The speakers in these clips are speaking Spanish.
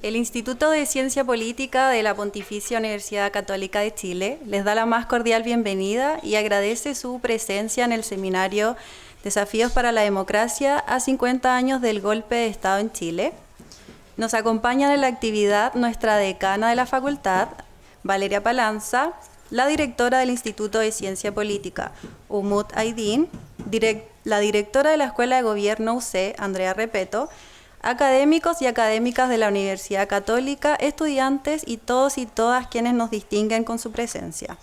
El Instituto de Ciencia Política de la Pontificia Universidad Católica de Chile les da la más cordial bienvenida y agradece su presencia en el seminario Desafíos para la Democracia a 50 años del golpe de Estado en Chile. Nos acompañan en la actividad nuestra decana de la facultad, Valeria Palanza, la directora del Instituto de Ciencia Política, Umut Aydin, la directora de la Escuela de Gobierno UC, Andrea Repeto, académicos y académicas de la Universidad Católica, estudiantes y todos y todas quienes nos distinguen con su presencia.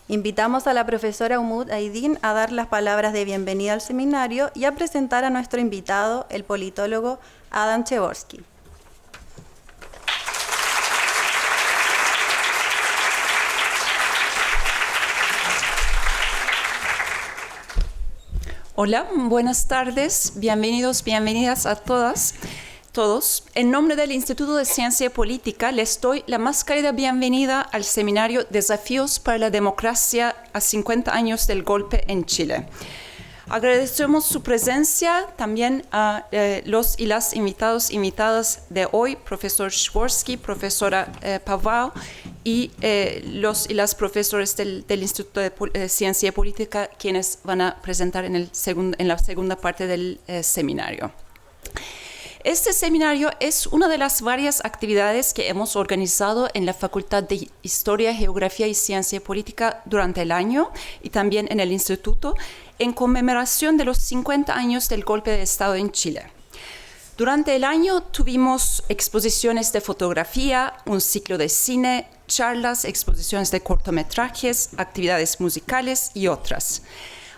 Invitamos a la profesora Umut Aydin a dar las palabras de bienvenida al seminario y a presentar a nuestro invitado, el politólogo Adam Przeworski. Hola, buenas tardes, bienvenidos, bienvenidas a todas, todos. En nombre del Instituto de Ciencia Política les doy la más cálida bienvenida al seminario Desafíos para la Democracia a 50 años del golpe en Chile. Agradecemos su presencia también a los y las invitadas de hoy, profesor Przeworski, profesora Pavao, y los y las profesores del Instituto de Ciencia Política, quienes van a presentar en la segunda parte del seminario. Este seminario es una de las varias actividades que hemos organizado en la Facultad de Historia, Geografía y Ciencia Política durante el año y también en el Instituto, en conmemoración de los 50 años del golpe de Estado en Chile. Durante el año tuvimos exposiciones de fotografía, un ciclo de cine, charlas, exposiciones de cortometrajes, actividades musicales y otras.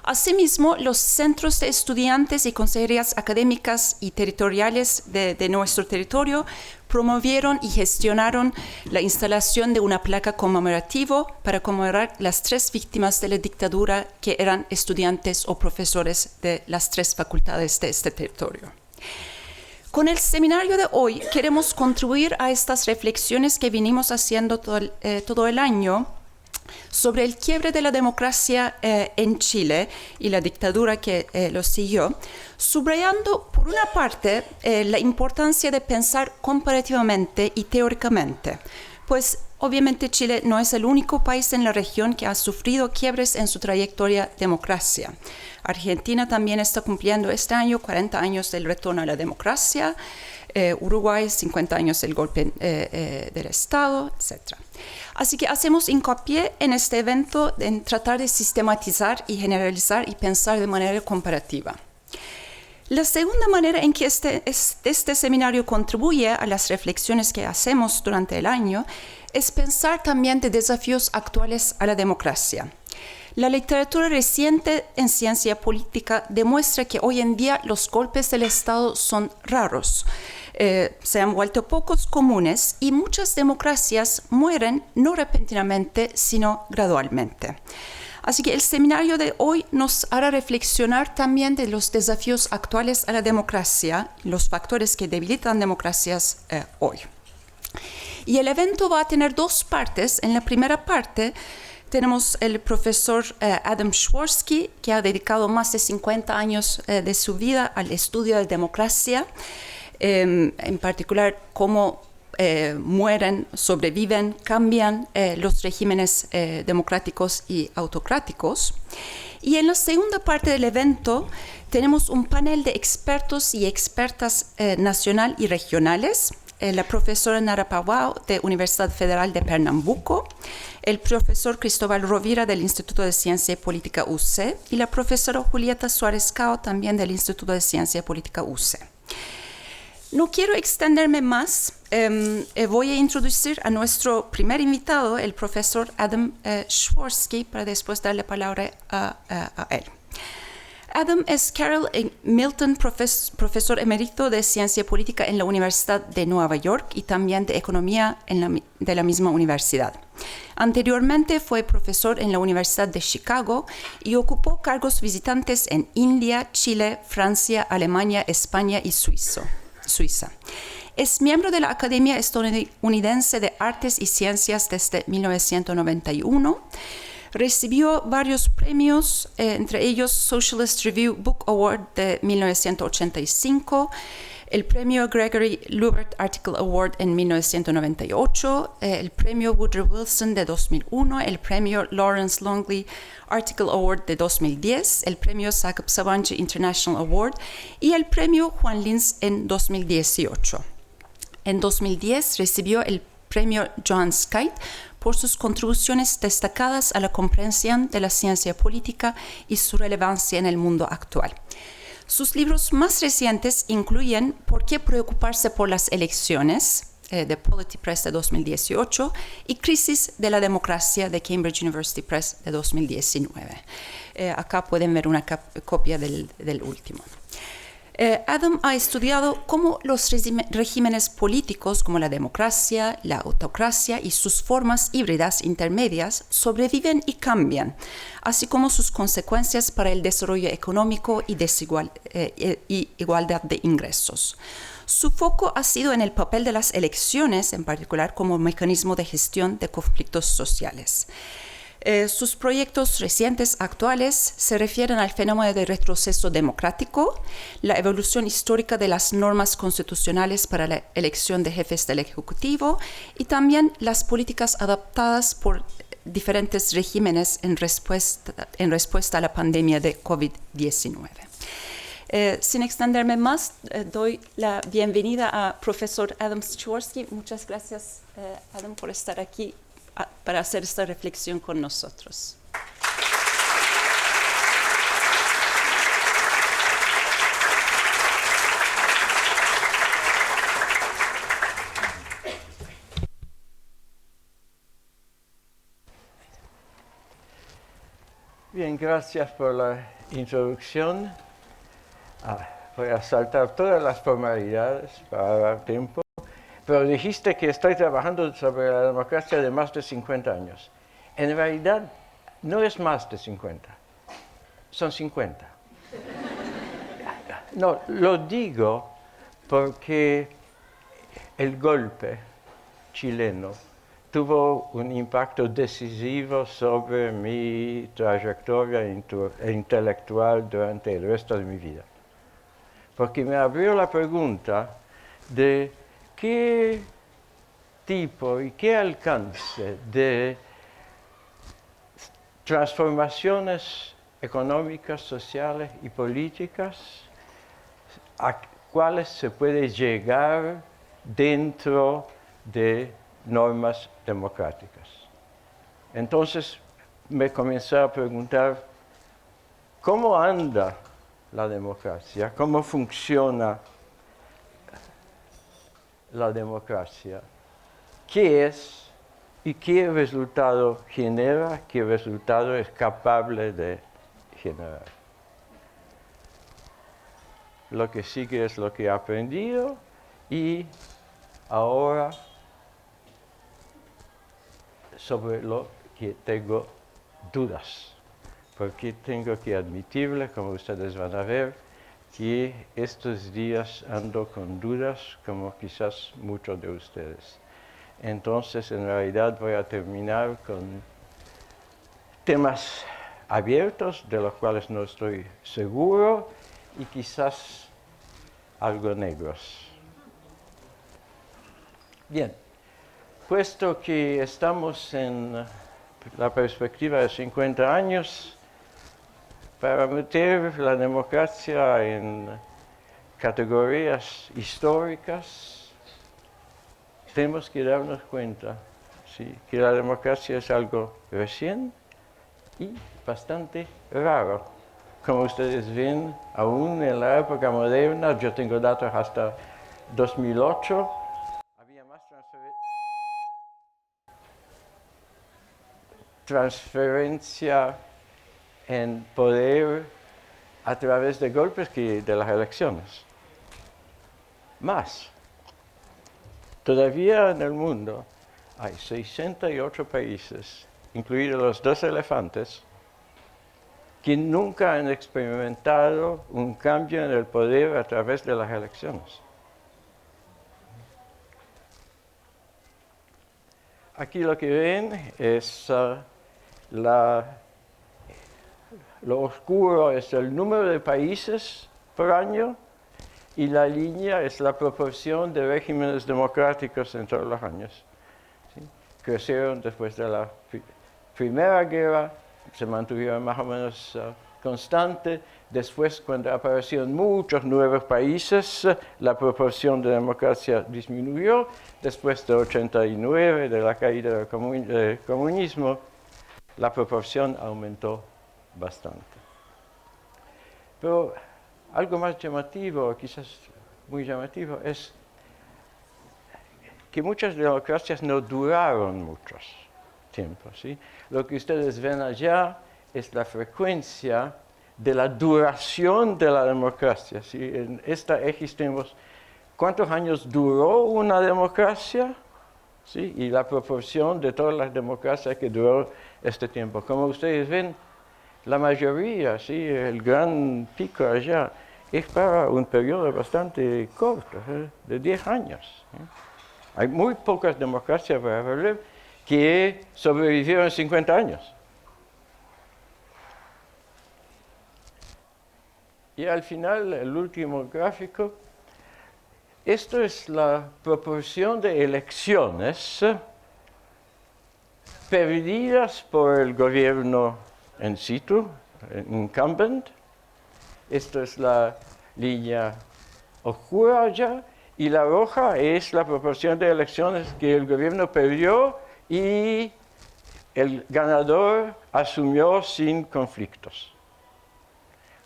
Asimismo, los centros de estudiantes y consejerías académicas y territoriales de nuestro territorio promovieron y gestionaron la instalación de una placa conmemorativa para conmemorar las 3 víctimas de la dictadura que eran estudiantes o profesores de las 3 facultades de este territorio. Con el seminario de hoy queremos contribuir a estas reflexiones que venimos haciendo todo el año sobre el quiebre de la democracia en Chile y la dictadura que lo siguió, subrayando por una parte la importancia de pensar comparativamente y teóricamente, pues obviamente Chile no es el único país en la región que ha sufrido quiebres en su trayectoria de democracia. Argentina también está cumpliendo este año 40 años del retorno a la democracia, Uruguay 50 años del golpe del Estado, etc. Así que hacemos hincapié en este evento en tratar de sistematizar y generalizar y pensar de manera comparativa. La segunda manera en que este seminario contribuye a las reflexiones que hacemos durante el año es pensar también de desafíos actuales a la democracia. La literatura reciente en ciencia política demuestra que hoy en día los golpes del Estado son raros. Se han vuelto pocos comunes y muchas democracias mueren no repentinamente, sino gradualmente. Así que el seminario de hoy nos hará reflexionar también de los desafíos actuales a la democracia, los factores que debilitan democracias hoy. Y el evento va a tener 2 partes. En la primera parte tenemos el profesor Adam Przeworski, que ha dedicado más de 50 años de su vida al estudio de democracia, en particular cómo mueren, sobreviven, cambian los regímenes democráticos y autocráticos. Y en la segunda parte del evento tenemos un panel de expertos y expertas nacional y regionales, la profesora Nara Pavao de Universidad Federal de Pernambuco, el profesor Cristóbal Rovira del Instituto de Ciencia y Política UC y la profesora Julieta Suárez Cao también del Instituto de Ciencia y Política UC. No quiero extenderme más, voy a introducir a nuestro primer invitado, el profesor Adam Przeworski, para después darle palabra a él. Adam es Carol Milton, profesor emérito de Ciencia Política en la Universidad de Nueva York y también de Economía de la misma universidad. Anteriormente fue profesor en la Universidad de Chicago y ocupó cargos visitantes en India, Chile, Francia, Alemania, España y Suiza. Es miembro de la Academia Estadounidense de Artes y Ciencias desde 1991. Recibió varios premios, entre ellos Socialist Review Book Award de 1985, el premio Gregory Lubert Article Award en 1998, el premio Woodrow Wilson de 2001, el premio Lawrence Longley Article Award de 2010, el premio Jacob Savangi International Award y el premio Juan Linz en 2018. En 2010 recibió el premio John Skite por sus contribuciones destacadas a la comprensión de la ciencia política y su relevancia en el mundo actual. Sus libros más recientes incluyen ¿Por qué preocuparse por las elecciones?, de Polity Press de 2018, y Crisis de la democracia de Cambridge University Press de 2019. Acá pueden ver una copia del último. Adam ha estudiado cómo los regímenes políticos como la democracia, la autocracia y sus formas híbridas intermedias sobreviven y cambian, así como sus consecuencias para el desarrollo económico y igualdad de ingresos. Su foco ha sido en el papel de las elecciones, en particular como mecanismo de gestión de conflictos sociales. Sus proyectos recientes actuales se refieren al fenómeno de retroceso democrático, la evolución histórica de las normas constitucionales para la elección de jefes del Ejecutivo y también las políticas adoptadas por diferentes regímenes en respuesta a la pandemia de COVID-19. Sin extenderme más, doy la bienvenida a profesor Adam Przeworski. Muchas gracias, Adam, por estar aquí para hacer esta reflexión con nosotros. Bien, gracias por la introducción. Voy a saltar todas las formalidades para dar tiempo. Pero dijiste que estoy trabajando sobre la democracia de más de 50 años. En realidad, no es más de 50, son 50. No, lo digo porque el golpe chileno tuvo un impacto decisivo sobre mi trayectoria intelectual durante el resto de mi vida. Porque me abrió la pregunta de qué tipo y qué alcance de transformaciones económicas, sociales y políticas a cuáles se puede llegar dentro de normas democráticas. Entonces me comencé a preguntar cómo anda la democracia, cómo funciona la democracia, qué es y qué resultado genera, qué resultado es capaz de generar. Lo que sigue es lo que he aprendido y ahora sobre lo que tengo dudas, porque tengo que admitirle, como ustedes van a ver, que estos días ando con dudas, como quizás muchos de ustedes. Entonces, en realidad voy a terminar con temas abiertos, de los cuales no estoy seguro, y quizás algo negros. Bien, puesto que estamos en la perspectiva de 50 años, para meter la democracia en categorías históricas, tenemos que darnos cuenta, ¿sí?, que la democracia es algo recién y bastante raro. Como ustedes ven, aún en la época moderna, yo tengo datos hasta 2008, había más transferencia en poder a través de golpes que de las elecciones. Más. Todavía en el mundo hay 68 países, incluidos los 2 elefantes, que nunca han experimentado un cambio en el poder a través de las elecciones. Aquí lo que ven es lo oscuro es el número de países por año y la línea es la proporción de regímenes democráticos en todos los años. ¿Sí? Crecieron después de la Primera Guerra, se mantuvieron más o menos constante. Después, cuando aparecieron muchos nuevos países, la proporción de democracia disminuyó. Después de 89, de la caída del comunismo, la proporción aumentó bastante. Pero algo más llamativo, quizás muy llamativo, es que muchas democracias no duraron mucho tiempo. ¿Sí? Lo que ustedes ven allá es la frecuencia de la duración de la democracia. ¿Sí? En esta X tenemos cuántos años duró una democracia, ¿sí? Y la proporción de todas las democracias que duró este tiempo. Como ustedes ven, la mayoría, ¿sí? El gran pico allá, es para un periodo bastante corto, de 10 años. Hay muy pocas democracias para ver que sobrevivieron 50 años. Y al final, el último gráfico, esto es la proporción de elecciones perdidas por el gobierno en situ, incumbent. Esto es la línea oscura allá, y la roja es la proporción de elecciones que el gobierno perdió y el ganador asumió sin conflictos.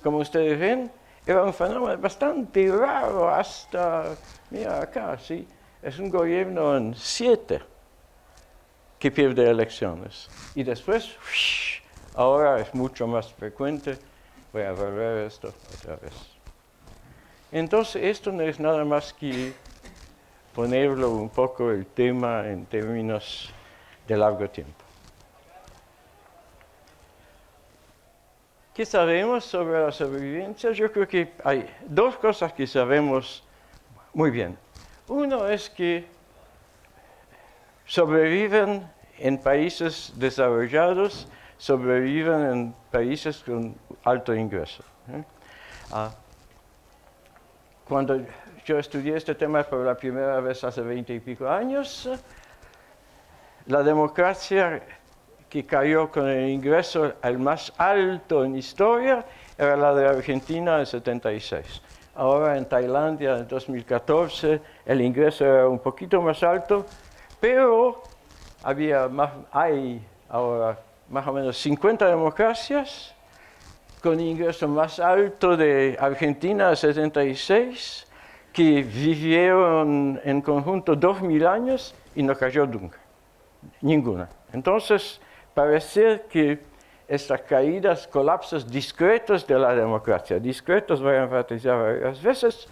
Como ustedes ven, era un fenómeno bastante raro hasta, mira acá, ¿sí? Es un gobierno en 7 que pierde elecciones. Y después, ahora es mucho más frecuente. Voy a volver esto otra vez. Entonces, esto no es nada más que ponerlo un poco el tema en términos de largo tiempo. ¿Qué sabemos sobre la sobrevivencia? Yo creo que hay 2 cosas que sabemos muy bien. Uno es que sobreviven en países desarrollados, sobreviven en países con alto ingreso. Cuando yo estudié este tema por la primera vez hace 20 y pico años, la democracia que cayó con el ingreso al más alto en historia era la de Argentina en 76. Ahora en Tailandia en 2014 el ingreso era un poquito más alto, pero hay ahora más o menos 50 democracias con ingreso más alto de Argentina en 76, que vivieron en conjunto 2000 años y no cayó nunca, ninguna. Entonces, parece que estas caídas, colapsos discretos de la democracia, discretos voy a enfatizar varias veces,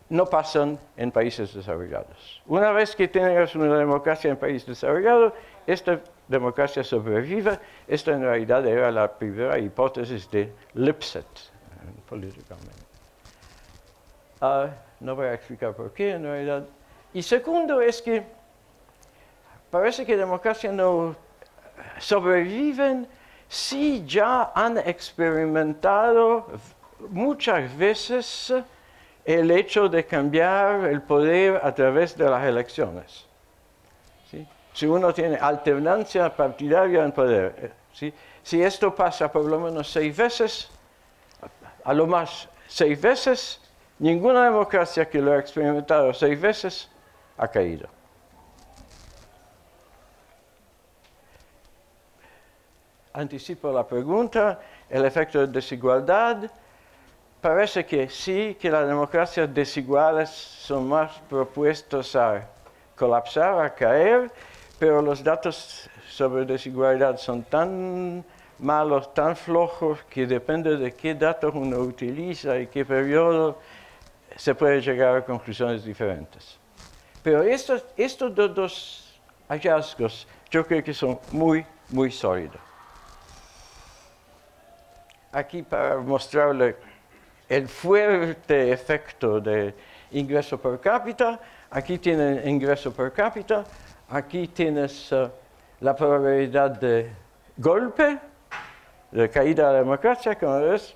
no pasan en países desarrollados. Una vez que tengas una democracia en país desarrollado, esta democracia sobrevive. Esta en realidad era la primera hipótesis de Lipset, políticamente. No voy a explicar por qué en realidad. Y segundo es que parece que democracias no sobreviven si ya han experimentado muchas veces el hecho de cambiar el poder a través de las elecciones. ¿Sí? Si uno tiene alternancia partidaria en poder, ¿sí? Si esto pasa por lo menos 6 veces, a lo más 6 veces, ninguna democracia que lo ha experimentado 6 veces ha caído. Anticipo la pregunta, el efecto de desigualdad. Parece que sí, que las democracias desiguales son más propuestos a colapsar, a caer, pero los datos sobre desigualdad son tan malos, tan flojos, que depende de qué datos uno utiliza y qué periodo, se puede llegar a conclusiones diferentes. Pero estos 2 hallazgos yo creo que son muy, muy sólidos. Aquí para mostrarle el fuerte efecto de ingreso per cápita, aquí tienen ingreso per cápita, aquí tienes la probabilidad de golpe, de caída de la democracia, como ves,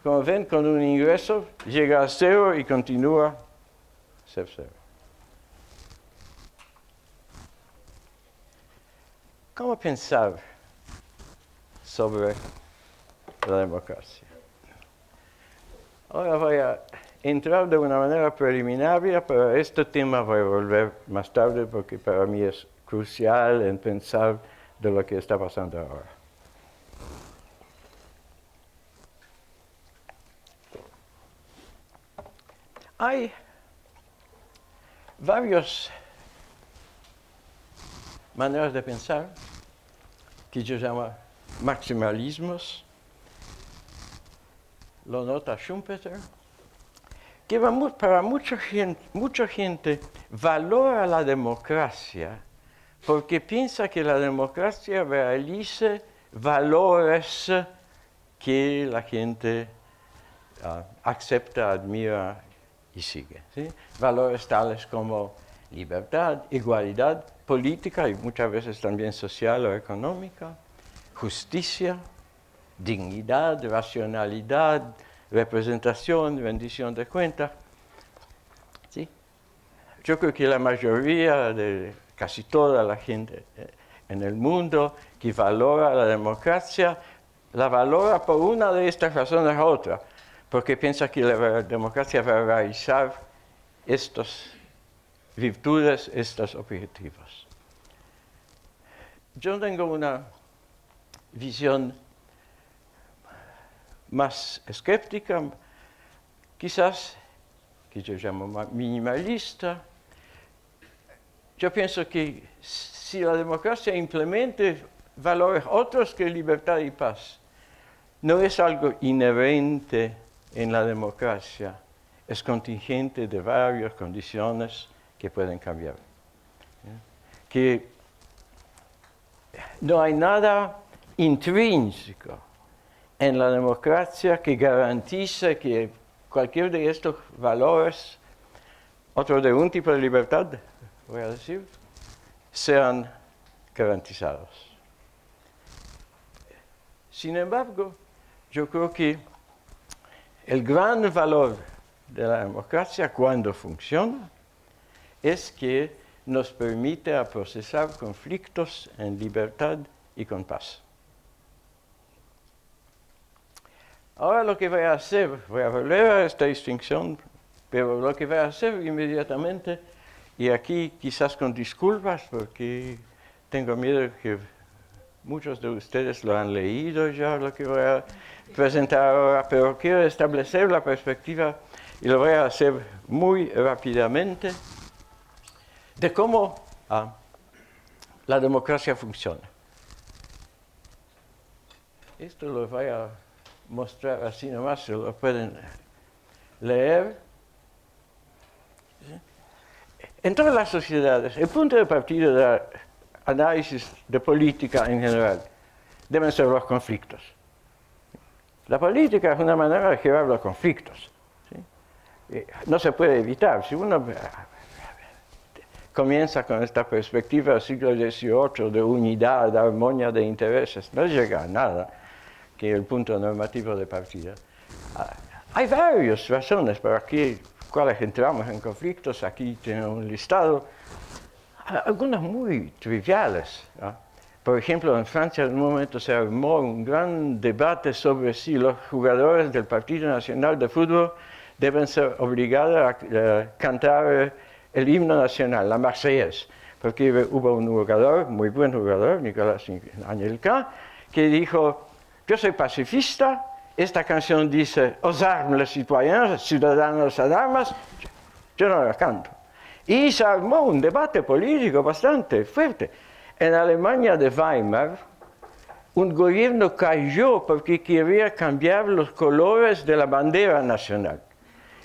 como ven, con un ingreso llega a cero y continúa a ser cero. ¿Cómo pensar sobre la democracia? Ahora voy a entrar de una manera preliminar, pero a este tema voy a volver más tarde porque para mí es crucial en pensar de lo que está pasando ahora. Hay varias maneras de pensar que yo llamo maximalismos. Lo nota Schumpeter, que para mucha gente valora la democracia porque piensa que la democracia realice valores que la gente acepta, admira y sigue. ¿Sí? Valores tales como libertad, igualdad política y muchas veces también social o económica, justicia, dignidad, racionalidad, representación, rendición de cuentas. ¿Sí? Yo creo que la mayoría de casi toda la gente en el mundo que valora la democracia, la valora por una de estas razones u otra, porque piensa que la democracia va a realizar estas virtudes, estos objetivos. Yo tengo una visión más escéptica, quizás, que yo llamo minimalista. Yo pienso que si la democracia implemente valores otros que libertad y paz, no es algo inherente en la democracia, es contingente de varias condiciones que pueden cambiar. Que no hay nada intrínseco en la democracia que garantice que cualquier de estos valores, otro de un tipo de libertad, voy a decir, sean garantizados. Sin embargo, yo creo que el gran valor de la democracia cuando funciona es que nos permite procesar conflictos en libertad y con paz. Ahora lo que voy a hacer, voy a volver a esta distinción, pero lo que voy a hacer inmediatamente, y aquí quizás con disculpas porque tengo miedo que muchos de ustedes lo han leído ya, lo que voy a presentar ahora, pero quiero establecer la perspectiva, y lo voy a hacer muy rápidamente, de cómo la democracia funciona. Esto lo voy a mostrar así nomás, se lo pueden leer. En todas las sociedades, el punto de partida del análisis de política en general deben ser los conflictos. La política es una manera de generar los conflictos. ¿Sí? No se puede evitar. Si uno comienza con esta perspectiva del siglo XVIII de unidad, de armonía de intereses, no llega a nada que el punto normativo de partida. Hay varias razones para cuáles entramos en conflictos. Aquí tengo un listado, algunas muy triviales. Por ejemplo, en Francia en un momento se armó un gran debate sobre si los jugadores del Partido Nacional de Fútbol deben ser obligados a cantar el himno nacional, la Marseillaise, porque hubo un jugador, muy buen jugador, Nicolas Anelka, que dijo: yo soy pacifista, esta canción dice aux armes les citoyens, ciudadanos a armas, yo no la canto. Y se armó un debate político bastante fuerte. En Alemania de Weimar, un gobierno cayó porque quería cambiar los colores de la bandera nacional.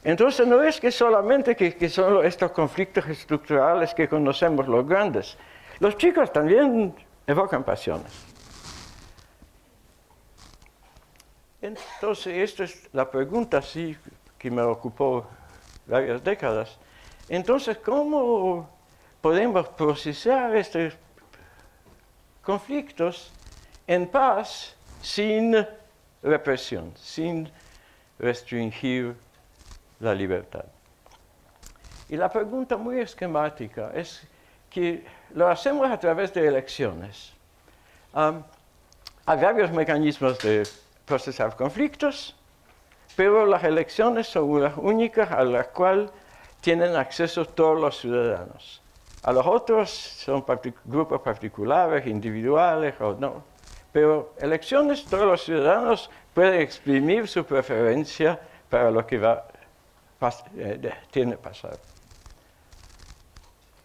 Entonces no es que solamente que son estos conflictos estructurales que conocemos los grandes. Los chicos también evocan pasiones. Entonces esta es la pregunta sí, que me ocupó varias décadas. Entonces, ¿cómo podemos procesar estos conflictos en paz sin represión, sin restringir la libertad. Y la pregunta muy esquemática es que lo hacemos a través de elecciones. Hay varios mecanismos de procesar conflictos, pero las elecciones son las únicas a las cuales tienen acceso todos los ciudadanos. A los otros son grupos particulares, individuales o no. Pero elecciones, todos los ciudadanos pueden exprimir su preferencia para lo que tiene que pasar.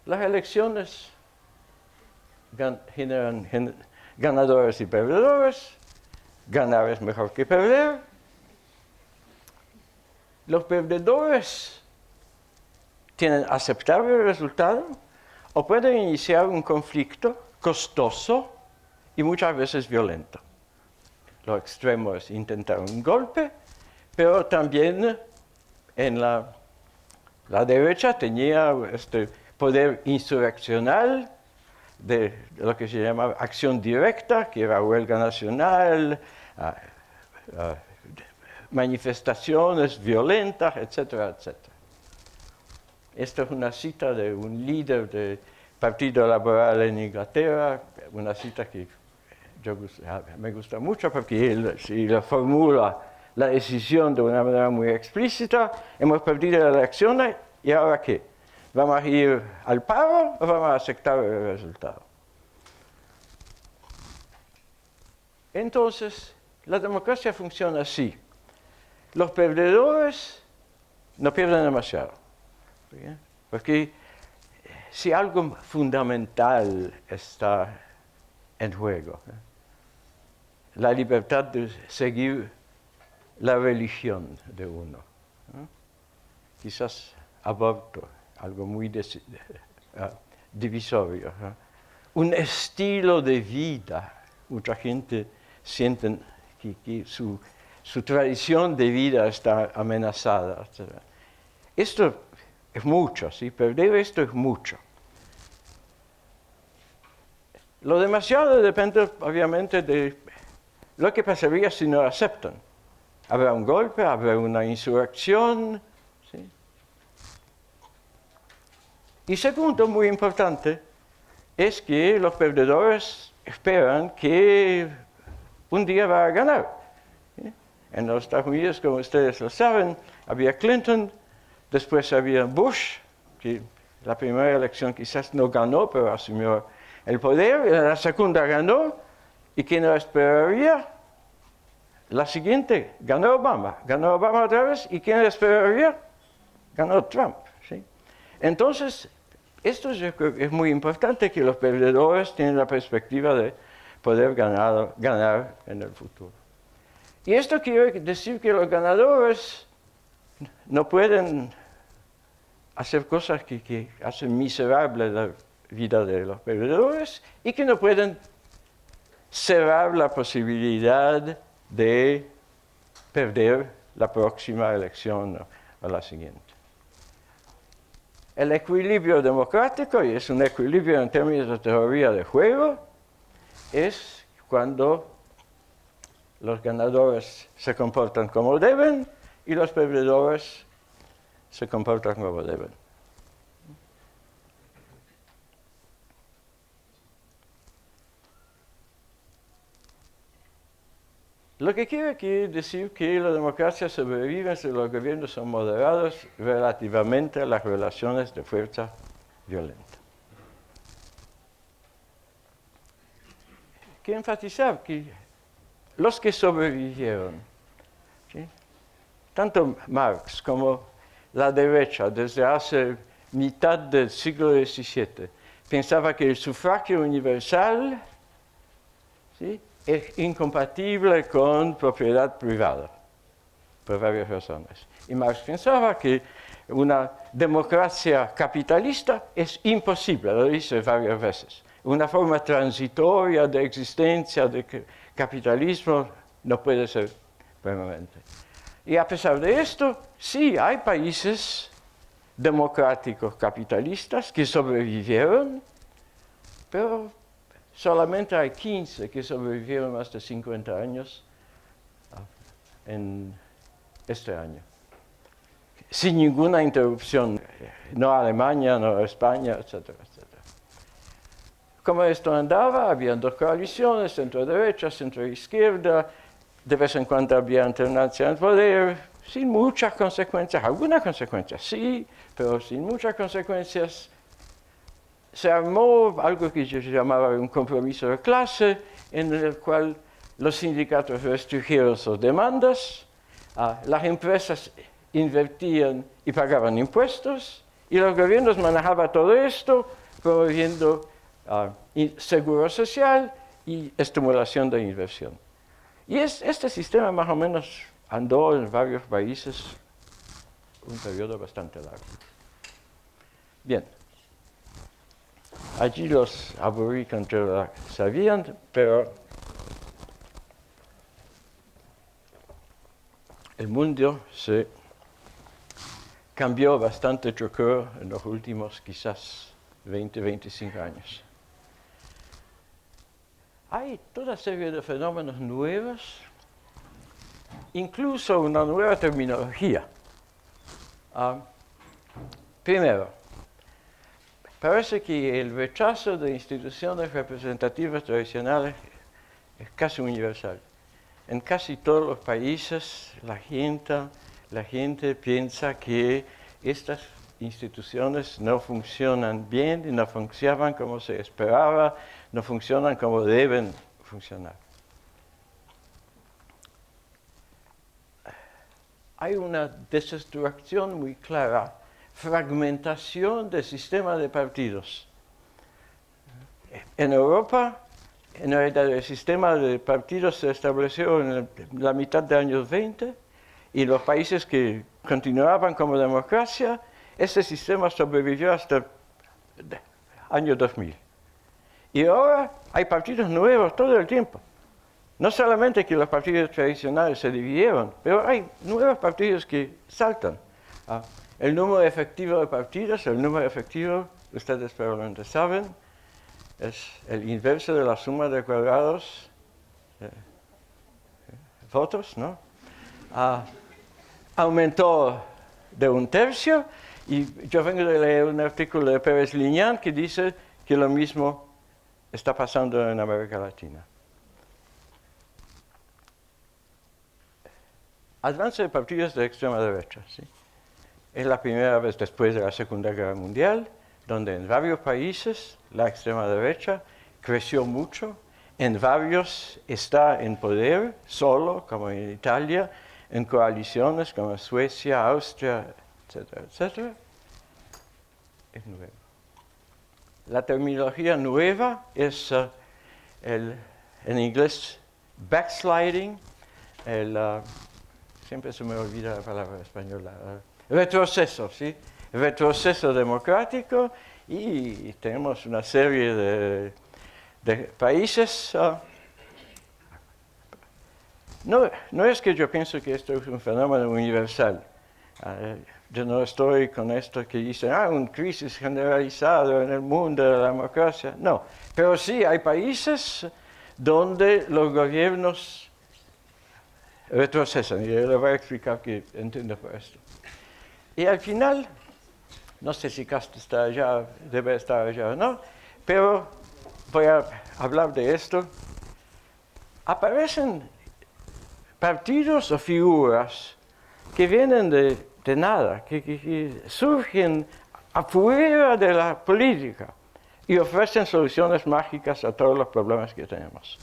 Las elecciones generan ganadores y perdedores. Ganar es mejor que perder. Los perdedores tienen aceptable el resultado o pueden iniciar un conflicto costoso y muchas veces violento. Lo extremo es intentar un golpe, pero también en la derecha tenía este poder insurreccional de lo que se llama acción directa, que era huelga nacional, manifestaciones violentas, etcétera, etcétera. Esta es una cita de un líder del Partido Laboral en Inglaterra, una cita que me gusta mucho porque él formula la decisión de una manera muy explícita. Hemos perdido las elecciones y ahora ¿qué? ¿Vamos a ir al paro o vamos a aceptar el resultado? Entonces, la democracia funciona así. Los perdedores no pierden demasiado. ¿Bien? Porque si algo fundamental está en juego, la libertad de seguir la religión de uno. Quizás aborto, algo muy divisorio. Un estilo de vida. Mucha gente siente que su tradición de vida está amenazada. Etc. Esto es mucho, ¿sí? Perder esto es mucho. Lo demasiado depende, obviamente, de lo que pasaría si no aceptan. Habrá un golpe, habrá una insurrección. ¿Sí? Y segundo, muy importante, es que los perdedores esperan que un día va a ganar. ¿Sí? En los Estados Unidos, como ustedes lo saben, había Clinton, después había Bush, que la primera elección quizás no ganó, pero asumió el poder, y la segunda ganó, y ¿quién lo esperaría? La siguiente, ganó Obama otra vez, ¿y quién lo esperaría? Ganó Trump. ¿Sí? Entonces, esto es muy importante, que los perdedores tienen la perspectiva de poder ganar en el futuro. Y esto quiere decir que los ganadores no pueden hacer cosas que hacen miserable la vida de los perdedores y que no pueden cerrar la posibilidad de perder la próxima elección o la siguiente. El equilibrio democrático, y es un equilibrio en términos de teoría de juego, es cuando los ganadores se comportan como deben y los perdedores se comportan como deben. Lo que quiere decir que la democracia sobrevive si los gobiernos son moderados relativamente a las relaciones de fuerza violenta. Quiero enfatizar que los que sobrevivieron, ¿sí? Tanto Marx como la derecha, desde hace mitad del siglo XVII, pensaba que el sufragio universal, ¿sí?, es incompatible con propiedad privada, por varias razones. Y Marx pensaba que una democracia capitalista es imposible, lo dice varias veces. Una forma transitoria de existencia de capitalismo no puede ser permanente. Y a pesar de esto, sí hay países democráticos capitalistas que sobrevivieron, pero solamente hay 15 que sobrevivieron más de 50 años en este año, sin ninguna interrupción, no Alemania, no España, etcétera, etcétera. Como esto andaba, había dos coaliciones, centro-derecha, centro-izquierda, de vez en cuando había alternancia en el poder, sin muchas consecuencias, algunas consecuencias sí, pero sin muchas consecuencias. Se armó algo que yo llamaba un compromiso de clase, en el cual los sindicatos restringieron sus demandas, las empresas invertían y pagaban impuestos, y los gobiernos manejaban todo esto, promoviendo seguro social y estimulación de inversión. Y este sistema más o menos andó en varios países un periodo bastante largo. Bien. Allí los aburrí con todo lo que sabían, pero el mundo se cambió bastante, yo creo, en los últimos quizás 20, 25 años. Hay toda serie de fenómenos nuevos, incluso una nueva terminología. Primero, parece que el rechazo de instituciones representativas tradicionales es casi universal. En casi todos los países la gente piensa que estas instituciones no funcionan bien y no funcionan como se esperaba, no funcionan como deben funcionar. Hay una desestructuración muy clara, fragmentación del sistema de partidos. En Europa, en realidad, el sistema de partidos se estableció en la mitad de los años 20 y los países que continuaban como democracia, ese sistema sobrevivió hasta el año 2000. Y ahora hay partidos nuevos todo el tiempo. No solamente que los partidos tradicionales se dividieron, pero hay nuevos partidos que saltan. El número efectivo de partidos, el número efectivo, ustedes probablemente saben, es el inverso de la suma de cuadrados votos, ¿no? Aumentó de 1/3 y yo vengo de leer un artículo de Pérez Liñán que dice que lo mismo está pasando en América Latina. Avance de partidos de extrema derecha, ¿sí? Es la primera vez después de la Segunda Guerra Mundial donde en varios países la extrema derecha creció mucho, en varios está en poder solo, como en Italia, en coaliciones como Suecia, Austria, etcétera, etcétera. Es nuevo. La terminología nueva es en inglés backsliding, siempre se me olvida la palabra española, retroceso, ¿sí? Retroceso democrático, y tenemos una serie de países. No es que yo pienso que esto es un fenómeno universal. Yo no estoy con esto que dicen, una crisis generalizada en el mundo de la democracia. No, pero sí hay países donde los gobiernos retrocesan, y yo le voy a explicar qué entiendo por esto. Y al final, no sé si Castro está allá, debe estar allá o no, pero voy a hablar de esto. Aparecen partidos o figuras que vienen de nada, que surgen afuera de la política y ofrecen soluciones mágicas a todos los problemas que tenemos.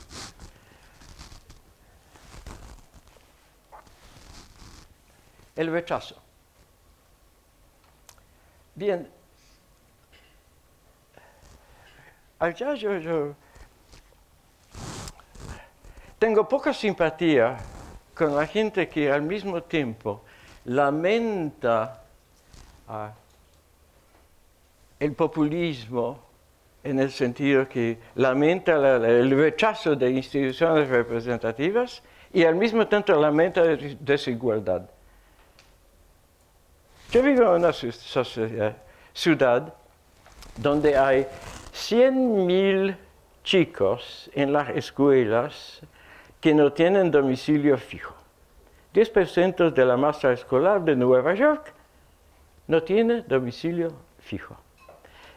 El rechazo. Bien, allá yo tengo poca simpatía con la gente que al mismo tiempo lamenta el populismo, en el sentido que lamenta el rechazo de instituciones representativas y al mismo tiempo lamenta la desigualdad. Yo vivo en una ciudad donde hay 100,000 chicos en las escuelas que no tienen domicilio fijo. 10% de la masa escolar de Nueva York no tiene domicilio fijo.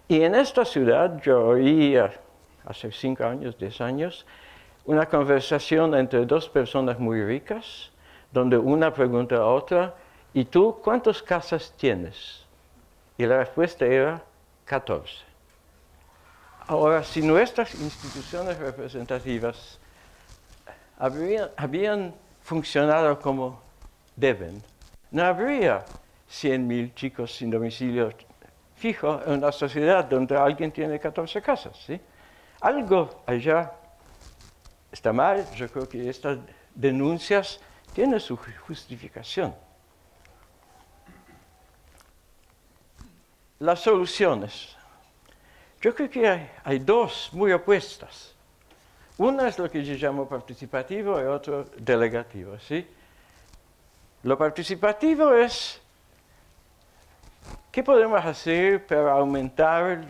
Y en esta ciudad yo oí hace 5 años, 10 años, una conversación entre dos personas muy ricas, donde una pregunta a otra, ¿y tú cuántas casas tienes? Y la respuesta era 14. Ahora, si nuestras instituciones representativas habían funcionado como deben, no habría 100.000 chicos sin domicilio fijo en una sociedad donde alguien tiene 14 casas, ¿sí? Algo allá está mal. Yo creo que estas denuncias tienen su justificación. Las soluciones. Yo creo que hay dos muy opuestas. Una es lo que yo llamo participativo y otro delegativo, ¿sí? Lo participativo es, ¿qué podemos hacer para aumentar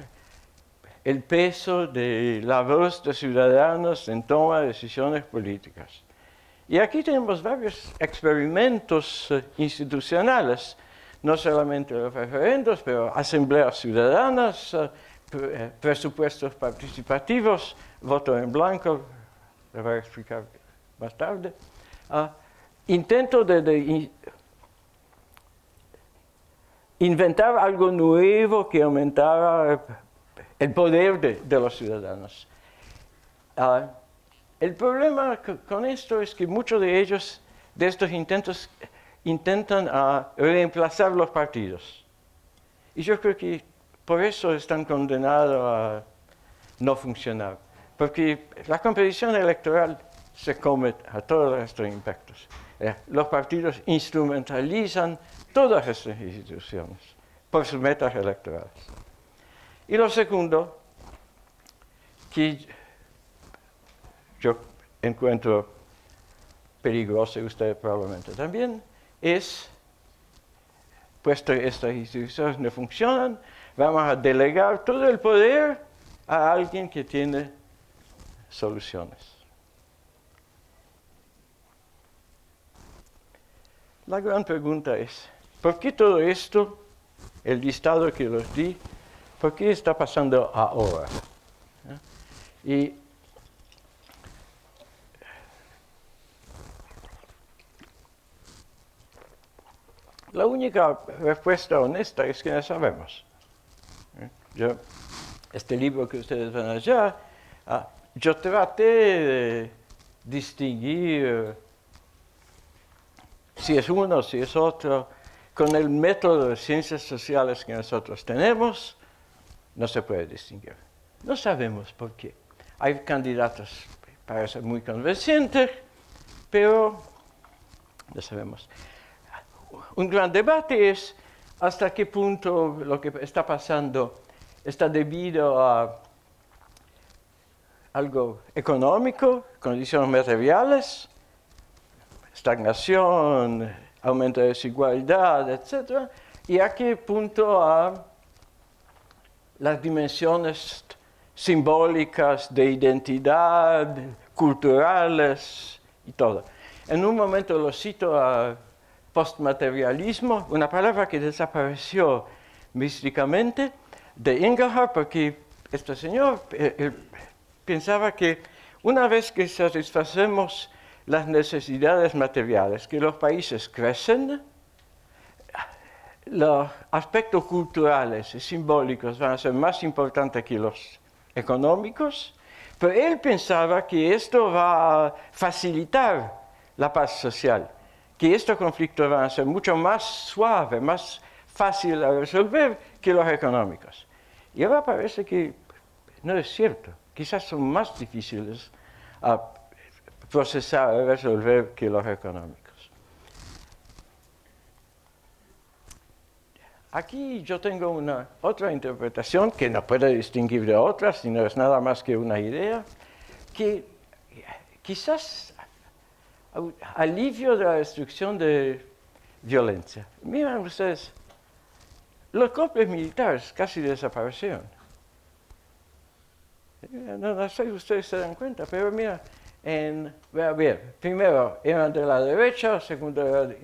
el peso de la voz de ciudadanos en toma de decisiones políticas? Y aquí tenemos varios experimentos institucionales, no solamente los referendos, pero asambleas ciudadanas, presupuestos participativos, voto en blanco, lo voy a explicar más tarde. Intento de inventar algo nuevo que aumentara el poder de los ciudadanos. El problema con esto es que muchos de ellos, de estos intentos, intentan reemplazar los partidos. Y yo creo que por eso están condenados a no funcionar. Porque la competición electoral se come a todos estos impactos. Los partidos instrumentalizan todas estas instituciones por sus metas electorales. Y lo segundo, que yo encuentro peligroso, y ustedes probablemente también, es, puesto que estas instituciones no funcionan, vamos a delegar todo el poder a alguien que tiene soluciones. La gran pregunta es, ¿por qué todo esto, el listado que los di, por qué está pasando ahora? Y la única respuesta honesta es que no sabemos. Este libro que ustedes ven allá, yo traté de distinguir si es uno, si es otro. Con el método de ciencias sociales que nosotros tenemos, no se puede distinguir. No sabemos por qué. Hay candidatos que parecen muy convincentes, pero no sabemos. Un gran debate es hasta qué punto lo que está pasando está debido a algo económico, condiciones materiales, estagnación, aumento de desigualdad, etc. Y a qué punto a las dimensiones simbólicas de identidad, culturales y todo. En un momento lo cito a postmaterialismo, una palabra que desapareció místicamente de Engelhardt, porque este señor pensaba que una vez que satisfacemos las necesidades materiales, que los países crecen, los aspectos culturales y simbólicos van a ser más importantes que los económicos, pero él pensaba que esto va a facilitar la paz social, que estos conflictos van a ser mucho más suaves, más fáciles de resolver que los económicos. Y ahora parece que no es cierto, quizás son más difíciles a procesar y resolver que los económicos. Aquí yo tengo otra interpretación que no puedo distinguir de otras, sino es nada más que una idea, que quizás alivio de la destrucción de violencia. Miren ustedes, los golpes militares casi desaparecieron. No sé si ustedes se dan cuenta, pero mira, a ver, primero eran de la derecha, segundo era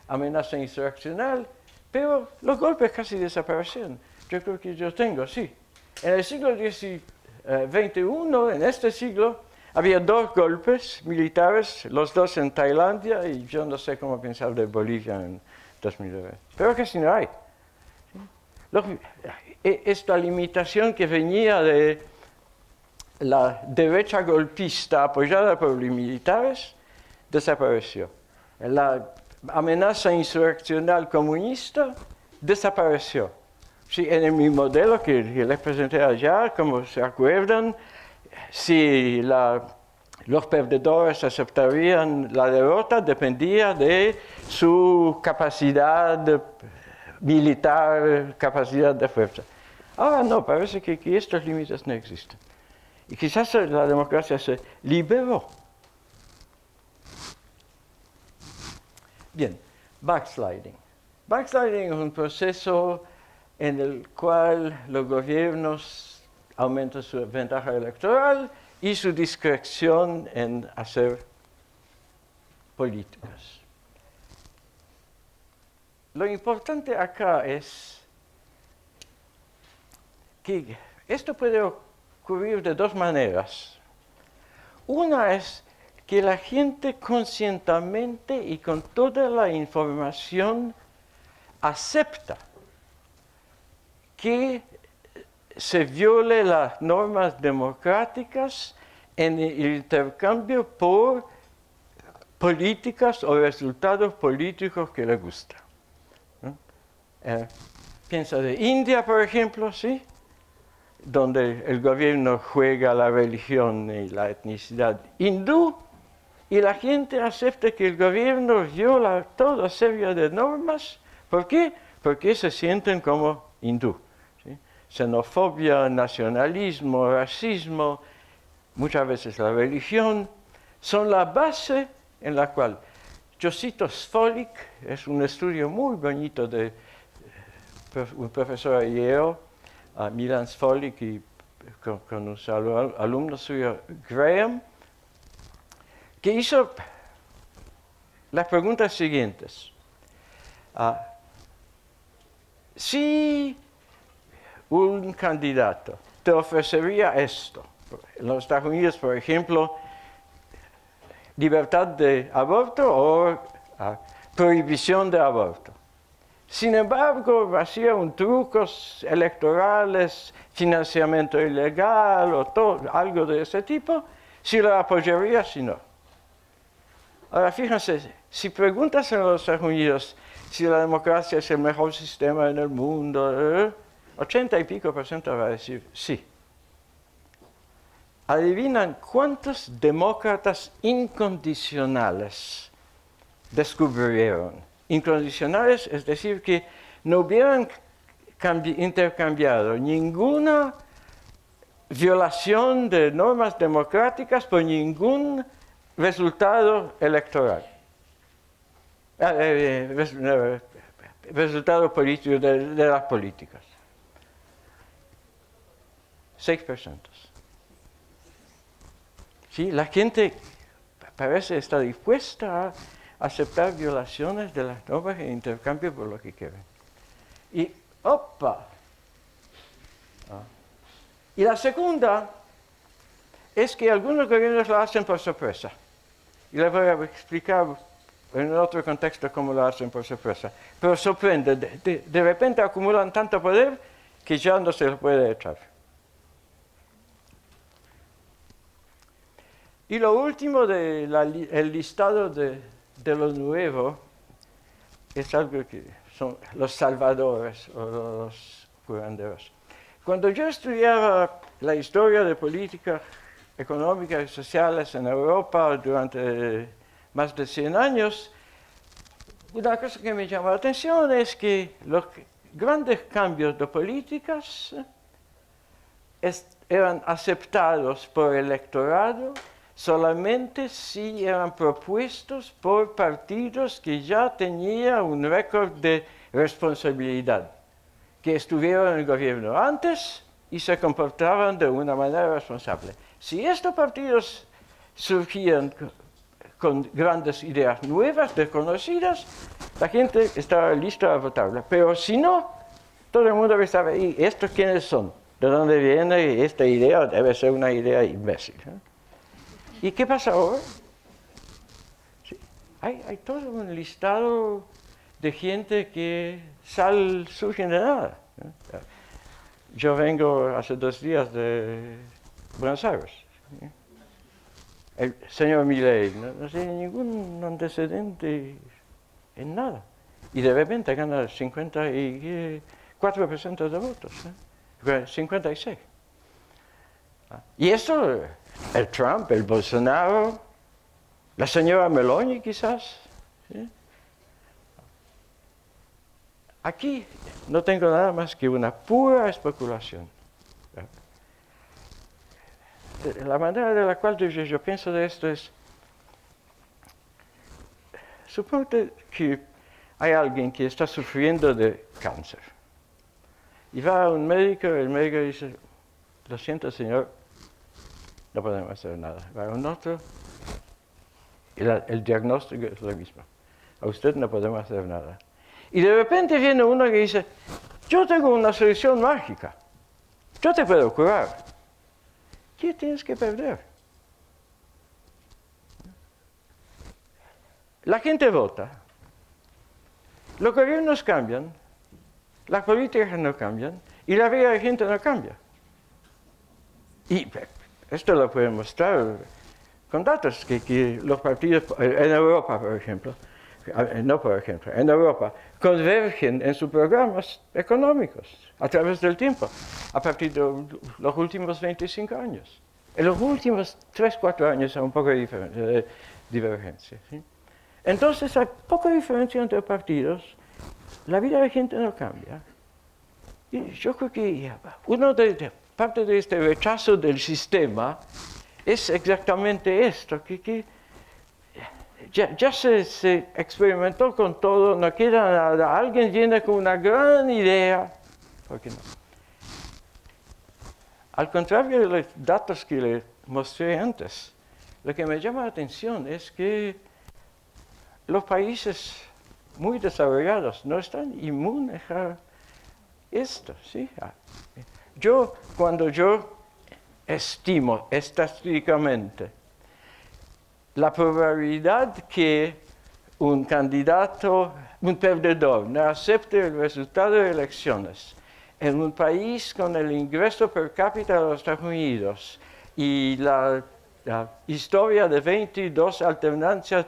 amenaza insurreccional, pero los golpes casi desaparecieron. Yo creo que yo tengo, sí. En el siglo XXI, en este siglo, había 2 golpes militares, los 2 en Tailandia, y yo no sé cómo pensar de Bolivia en 2009. Pero casi no hay. Esta limitación que venía de la derecha golpista apoyada por los militares desapareció. La amenaza insurreccional comunista desapareció. Sí, en mi modelo que les presenté allá, como se acuerdan, si los perdedores aceptarían la derrota dependía de su capacidad militar, capacidad de fuerza. Ahora no, parece que estos límites no existen. Y quizás la democracia se liberó. Bien, backsliding. Backsliding es un proceso en el cual los gobiernos aumentan su ventaja electoral y su discreción en hacer políticas. Lo importante acá es que esto puede ocurrir de 2 maneras. Una es que la gente conscientemente y con toda la información acepta que se violen las normas democráticas en el intercambio por políticas o resultados políticos que le gustan. Piensa de India, por ejemplo, ¿sí? Donde el gobierno juega la religión y la etnicidad hindú, y la gente acepta que el gobierno viola toda serie de normas. ¿Por qué? Porque se sienten como hindú. ¿Sí? Xenofobia, nacionalismo, racismo, muchas veces la religión, son la base en la cual, yo cito Sfolik, es un estudio muy bonito de un profesor de Yale, Milan Sfolik, y con un alumno suyo, Graham, que hizo las preguntas siguientes. Si un candidato te ofrecería esto, en los Estados Unidos, por ejemplo, libertad de aborto o prohibición de aborto. Sin embargo, hacía trucos electorales, financiamiento ilegal o algo de ese tipo, si lo apoyaría, si no. Ahora, fíjense, si preguntas en los Estados Unidos si la democracia es el mejor sistema en el mundo, 80 y pico % va a decir sí. ¿Adivinan cuántos demócratas incondicionales descubrieron? Incondicionales, es decir, que no hubieran intercambiado ninguna violación de normas democráticas por ningún resultado electoral. Resultado político de las políticas. 6%. Sí, la gente parece estar dispuesta a aceptar violaciones de las normas en intercambio por lo que quieren. Y, ¡opa! Y la segunda es que algunos gobiernos lo hacen por sorpresa. Y les voy a explicar en otro contexto cómo lo hacen por sorpresa. Pero sorprende, de repente acumulan tanto poder que ya no se lo puede echar. Y lo último del listado de lo nuevo es algo que son los salvadores o los curanderos. Cuando yo estudiaba la historia de políticas económicas y sociales en Europa durante más de 100 años, una cosa que me llamó la atención es que los grandes cambios de políticas eran aceptados por el electorado solamente si eran propuestos por partidos que ya tenían un récord de responsabilidad, que estuvieron en el gobierno antes y se comportaban de una manera responsable. Si estos partidos surgían con grandes ideas nuevas, desconocidas, la gente estaba lista a votarla. Pero si no, todo el mundo pensaba, ¿y estos quiénes son? ¿De dónde viene esta idea? Debe ser una idea imbécil. ¿Y qué pasa ahora? Sí, hay todo un listado de gente que surge de nada. Yo vengo hace 2 días de Buenos Aires. El señor Milei no tiene ningún antecedente en nada. Y de repente gana 54% de votos. 56. Y eso, el Trump, el Bolsonaro, la señora Meloni quizás. ¿Sí? Aquí no tengo nada más que una pura especulación. La manera de la cual yo pienso de esto es, suponte que hay alguien que está sufriendo de cáncer y va a un médico, el médico dice, lo siento señor, no podemos hacer nada. Va a un otro y el diagnóstico es lo mismo. A usted no podemos hacer nada. Y de repente viene uno que dice, yo tengo una solución mágica, yo te puedo curar. ¿Qué tienes que perder? La gente vota, los gobiernos cambian, las políticas no cambian y la vida de la gente no cambia. Y esto lo pueden mostrar con datos que los partidos en Europa, por ejemplo, en Europa, convergen en sus programas económicos a través del tiempo, a partir de los últimos 25 años. En los últimos 3-4 años hay un poco de divergencia. ¿Sí? Entonces hay poca diferencia entre partidos, la vida de la gente no cambia. Y yo creo que parte de este rechazo del sistema es exactamente esto, que ya se experimentó con todo, no queda nada. Alguien viene con una gran idea. ¿Por qué no? Al contrario de los datos que le mostré antes, lo que me llama la atención es que los países muy desarrollados no están inmunes a esto. ¿Sí? Cuando yo estimo estadísticamente la probabilidad que un candidato, un perdedor, no acepte el resultado de elecciones en un país con el ingreso per cápita de los Estados Unidos y la historia de 22 alternancias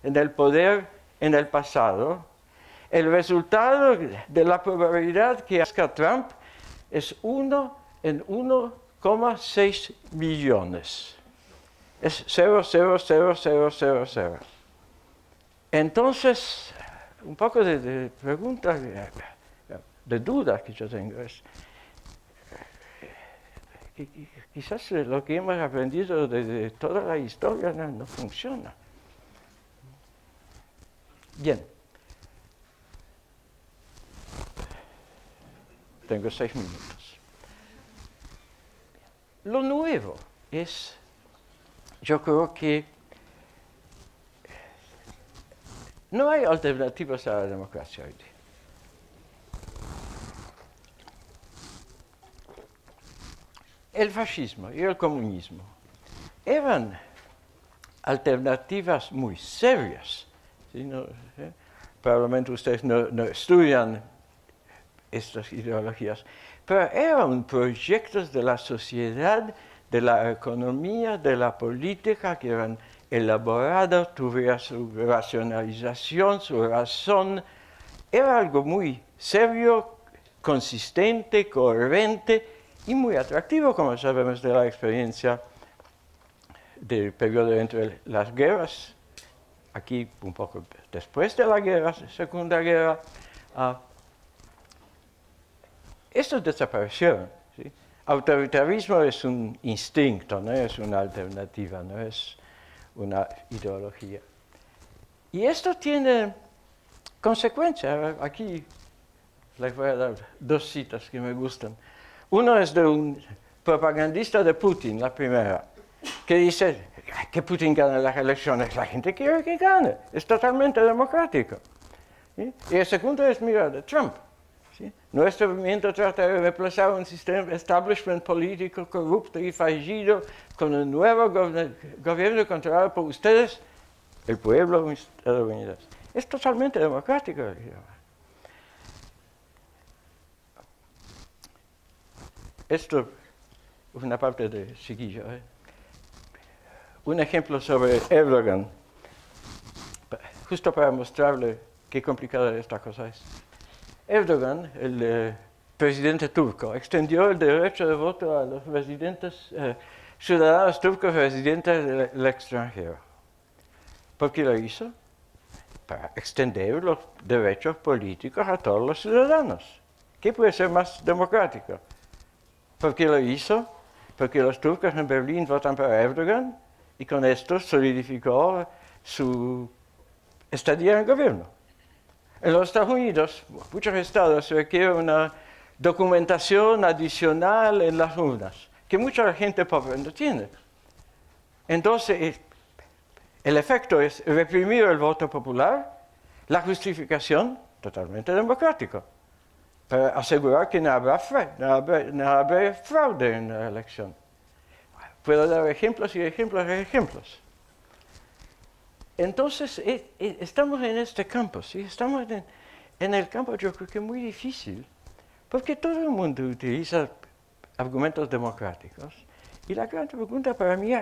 en el poder en el pasado, el resultado de la probabilidad que haga Trump es 1 en 1,6 millones. Es 0,00000. Entonces, un poco de pregunta, de duda que yo tengo es, quizás lo que hemos aprendido de toda la historia no funciona. Bien. Tengo 6 minutos. Lo nuevo es, yo creo que no hay alternativas a la democracia hoy día. El fascismo y el comunismo eran alternativas muy serias. ¿Sí? Probablemente ustedes no estudian estas ideologías, pero eran proyectos de la sociedad, de la economía, de la política que eran elaborados, tuvieron su racionalización, su razón. Era algo muy serio, consistente, coherente y muy atractivo, como sabemos de la experiencia del periodo entre las guerras, aquí un poco después de la guerra, Segunda Guerra. Estos desaparecieron. ¿Sí? Autoritarismo es un instinto, no es una alternativa, no es una ideología. Y esto tiene consecuencias. Aquí les voy a dar 2 citas que me gustan. Uno es de un propagandista de Putin, la primera, que dice, que Putin gane las elecciones. La gente quiere que gane. Es totalmente democrático. ¿Sí? Y el segundo es, mira, de Trump. ¿Sí? Nuestro movimiento trata de reemplazar un sistema establishment político corrupto y fallido con un nuevo gobierno controlado por ustedes, el pueblo de Estados Unidos. Es totalmente democrático. Esto es una parte de chiquillo. Un ejemplo sobre Erdogan, justo para mostrarle qué complicada esta cosa es. Erdogan, el presidente turco, extendió el derecho de voto a los residentes, ciudadanos turcos residentes del extranjero. ¿Por qué lo hizo? Para extender los derechos políticos a todos los ciudadanos. ¿Qué puede ser más democrático? ¿Por qué lo hizo? Porque los turcos en Berlín votan para Erdogan y con esto solidificó su estadía en el gobierno. En los Estados Unidos, muchos estados requieren una documentación adicional en las urnas, que mucha gente pobre no tiene. Entonces, el efecto es reprimir el voto popular, la justificación totalmente democrática, para asegurar que no habrá fraude en la elección. Puedo dar ejemplos y ejemplos y ejemplos. Entonces, estamos en este campo, ¿sí? Estamos en el campo, yo creo que muy difícil, porque todo el mundo utiliza argumentos democráticos. Y la gran pregunta para mí,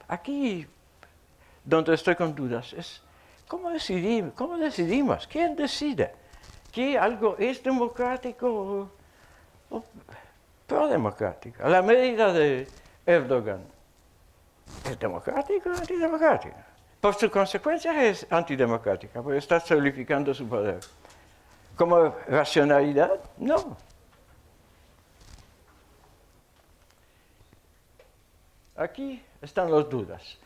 aquí donde estoy con dudas, es ¿cómo decidimos? ¿Quién decide? ¿Que algo es democrático o pro-democrático? A la medida de Erdogan, ¿es democrático o antidemocrático? Por sus consecuencias es antidemocrática, porque está solidificando su poder. ¿Como racionalidad? No. Aquí están las dudas.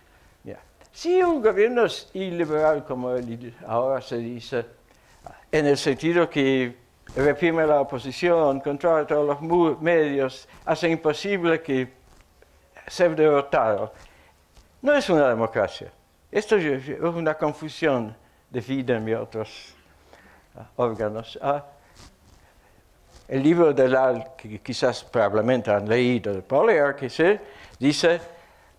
Yeah. Si un gobierno es iliberal, como ahora se dice, en el sentido que reprime la oposición, controla todos los medios, hace imposible que sea derrotado, no es una democracia. Esto es una confusión de Fidem y otros órganos. El libro de Lal, que quizás probablemente han leído, de Poliarchy, dice,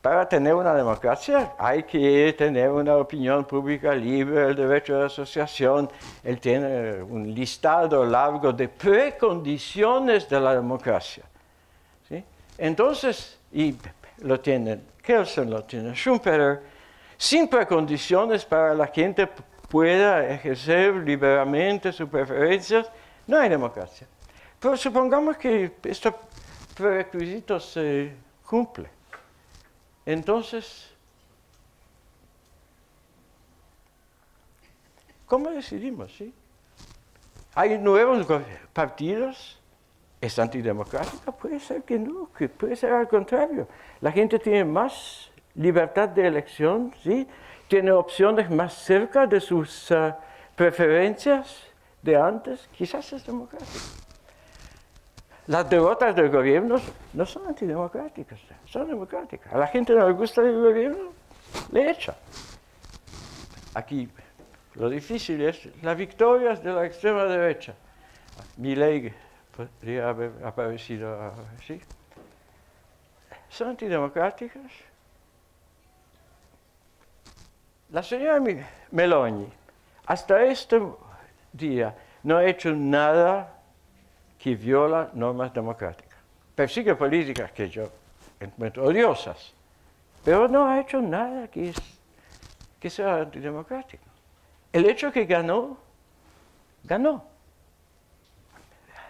para tener una democracia hay que tener una opinión pública libre, el derecho de asociación. Él tiene un listado largo de precondiciones de la democracia. ¿Sí? Entonces, y lo tienen Kelsen, lo tiene Schumpeter, sin precondiciones para la gente pueda ejercer libremente sus preferencias, no hay democracia. Pero supongamos que estos prerequisitos se cumplen. Entonces, ¿cómo decidimos? ¿Sí? ¿Hay nuevos partidos? ¿Es antidemocrática? Puede ser que no, que puede ser al contrario. La gente tiene más libertad de elección, ¿sí? Tiene opciones más cerca de sus preferencias de antes, quizás es democrático. Las derrotas del gobierno no son antidemocráticas, son democráticas. A la gente no le gusta el gobierno, le echa. Aquí lo difícil es las victorias de la extrema derecha. Milei podría haber aparecido así. ¿Son antidemocráticas? La señora Meloni, hasta este día, no ha hecho nada que viola normas democráticas. Persigue políticas que yo encuentro odiosas, pero no ha hecho nada que sea antidemocrático. El hecho que ganó.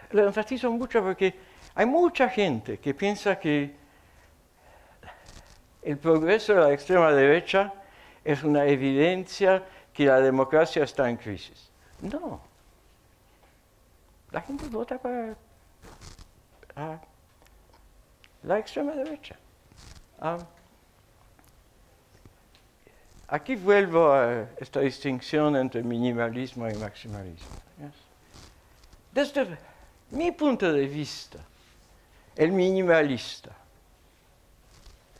Lo enfatizo mucho porque hay mucha gente que piensa que el progreso de la extrema derecha es una evidencia que la democracia está en crisis. No. La gente vota para la extrema derecha. Aquí vuelvo a esta distinción entre minimalismo y maximalismo. ¿Yes? Desde mi punto de vista, el minimalista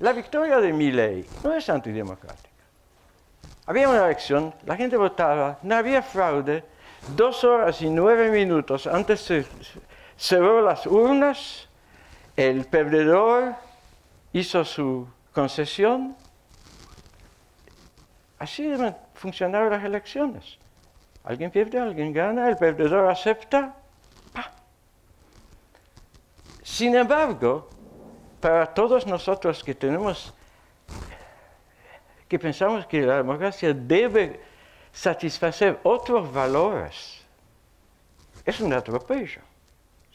la victoria de Milei no es antidemocrática. Había una elección, la gente votaba, no había fraude, 2 horas y 9 minutos antes se cerró las urnas, el perdedor hizo su concesión. Así deben funcionar las elecciones. Alguien pierde, alguien gana, el perdedor acepta. ¡Pah! Sin embargo, para todos nosotros que pensamos que la democracia debe satisfacer otros valores, es un atropello.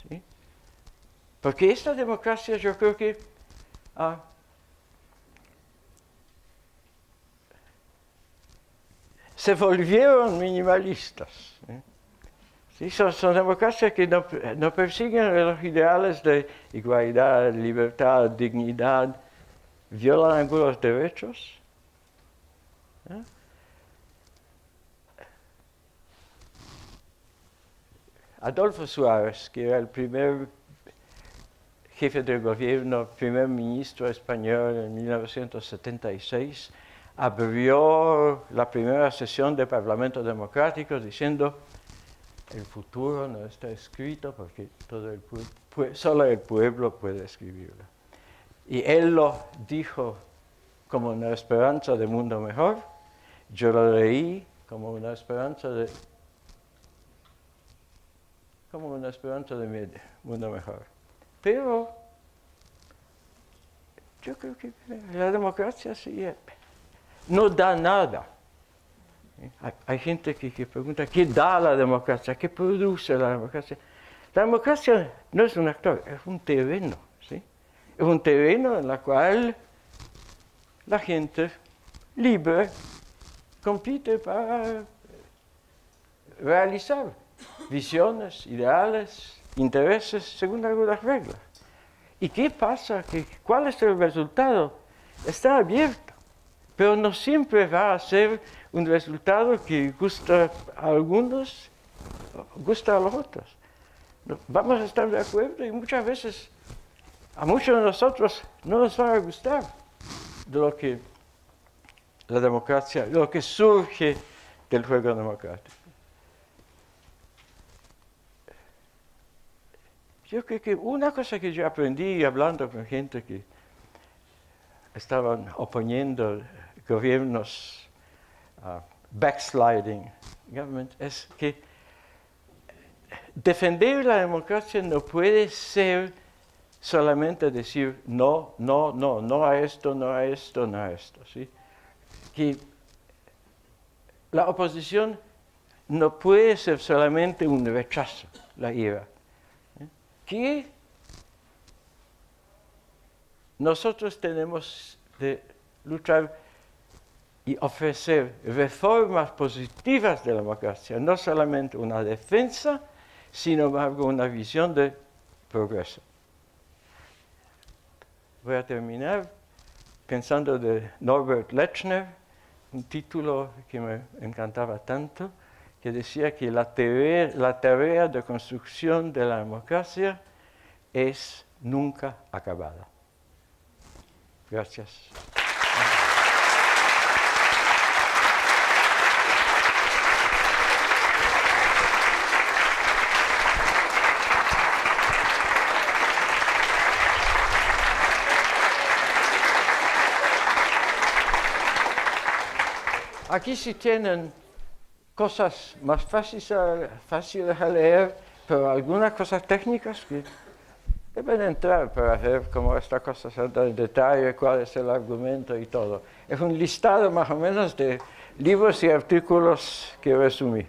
¿Sí? Porque esta democracia yo creo que se volvieron minimalistas. ¿Sí? Son democracias que no persiguen los ideales de igualdad, libertad, dignidad, violan algunos derechos. Adolfo Suárez, que era el primer jefe de gobierno, primer ministro español en 1976, abrió la primera sesión del Parlamento Democrático diciendo: el futuro no está escrito porque solo el pueblo puede escribirlo. Y él lo dijo como una esperanza de mundo mejor, yo lo leí como una esperanza de mundo mejor. Pero yo creo que la democracia sí no da nada. Hay gente que pregunta, ¿qué da la democracia? ¿Qué produce la democracia? La democracia no es un actor, es un terreno. ¿Sí? Es un terreno en el cual la gente libre compite para realizar visiones, ideales, intereses según algunas reglas. ¿Y qué pasa? ¿Cuál es el resultado? Está abierto, pero no siempre va a ser un resultado que gusta a algunos, gusta a los otros. Vamos a estar de acuerdo y muchas veces a muchos de nosotros no nos va a gustar de lo que la democracia, de lo que surge del juego democrático. Yo creo que una cosa que yo aprendí hablando con gente que estaban oponiendo gobiernos, backsliding government, es que defender la democracia no puede ser solamente decir no a esto, no a esto, no a esto. ¿Sí? Que la oposición no puede ser solamente un rechazo, la ira. Que nosotros tenemos de luchar y ofrecer reformas positivas de la democracia, no solamente una defensa, sino una visión de progreso. Voy a terminar pensando de Norbert Lechner, un título que me encantaba tanto, que decía que la tarea de construcción de la democracia es nunca acabada. Gracias. Aquí sí tienen cosas más fáciles a leer, pero algunas cosas técnicas que deben entrar para ver cómo esta cosa se da en detalle, cuál es el argumento y todo. Es un listado más o menos de libros y artículos que resumí.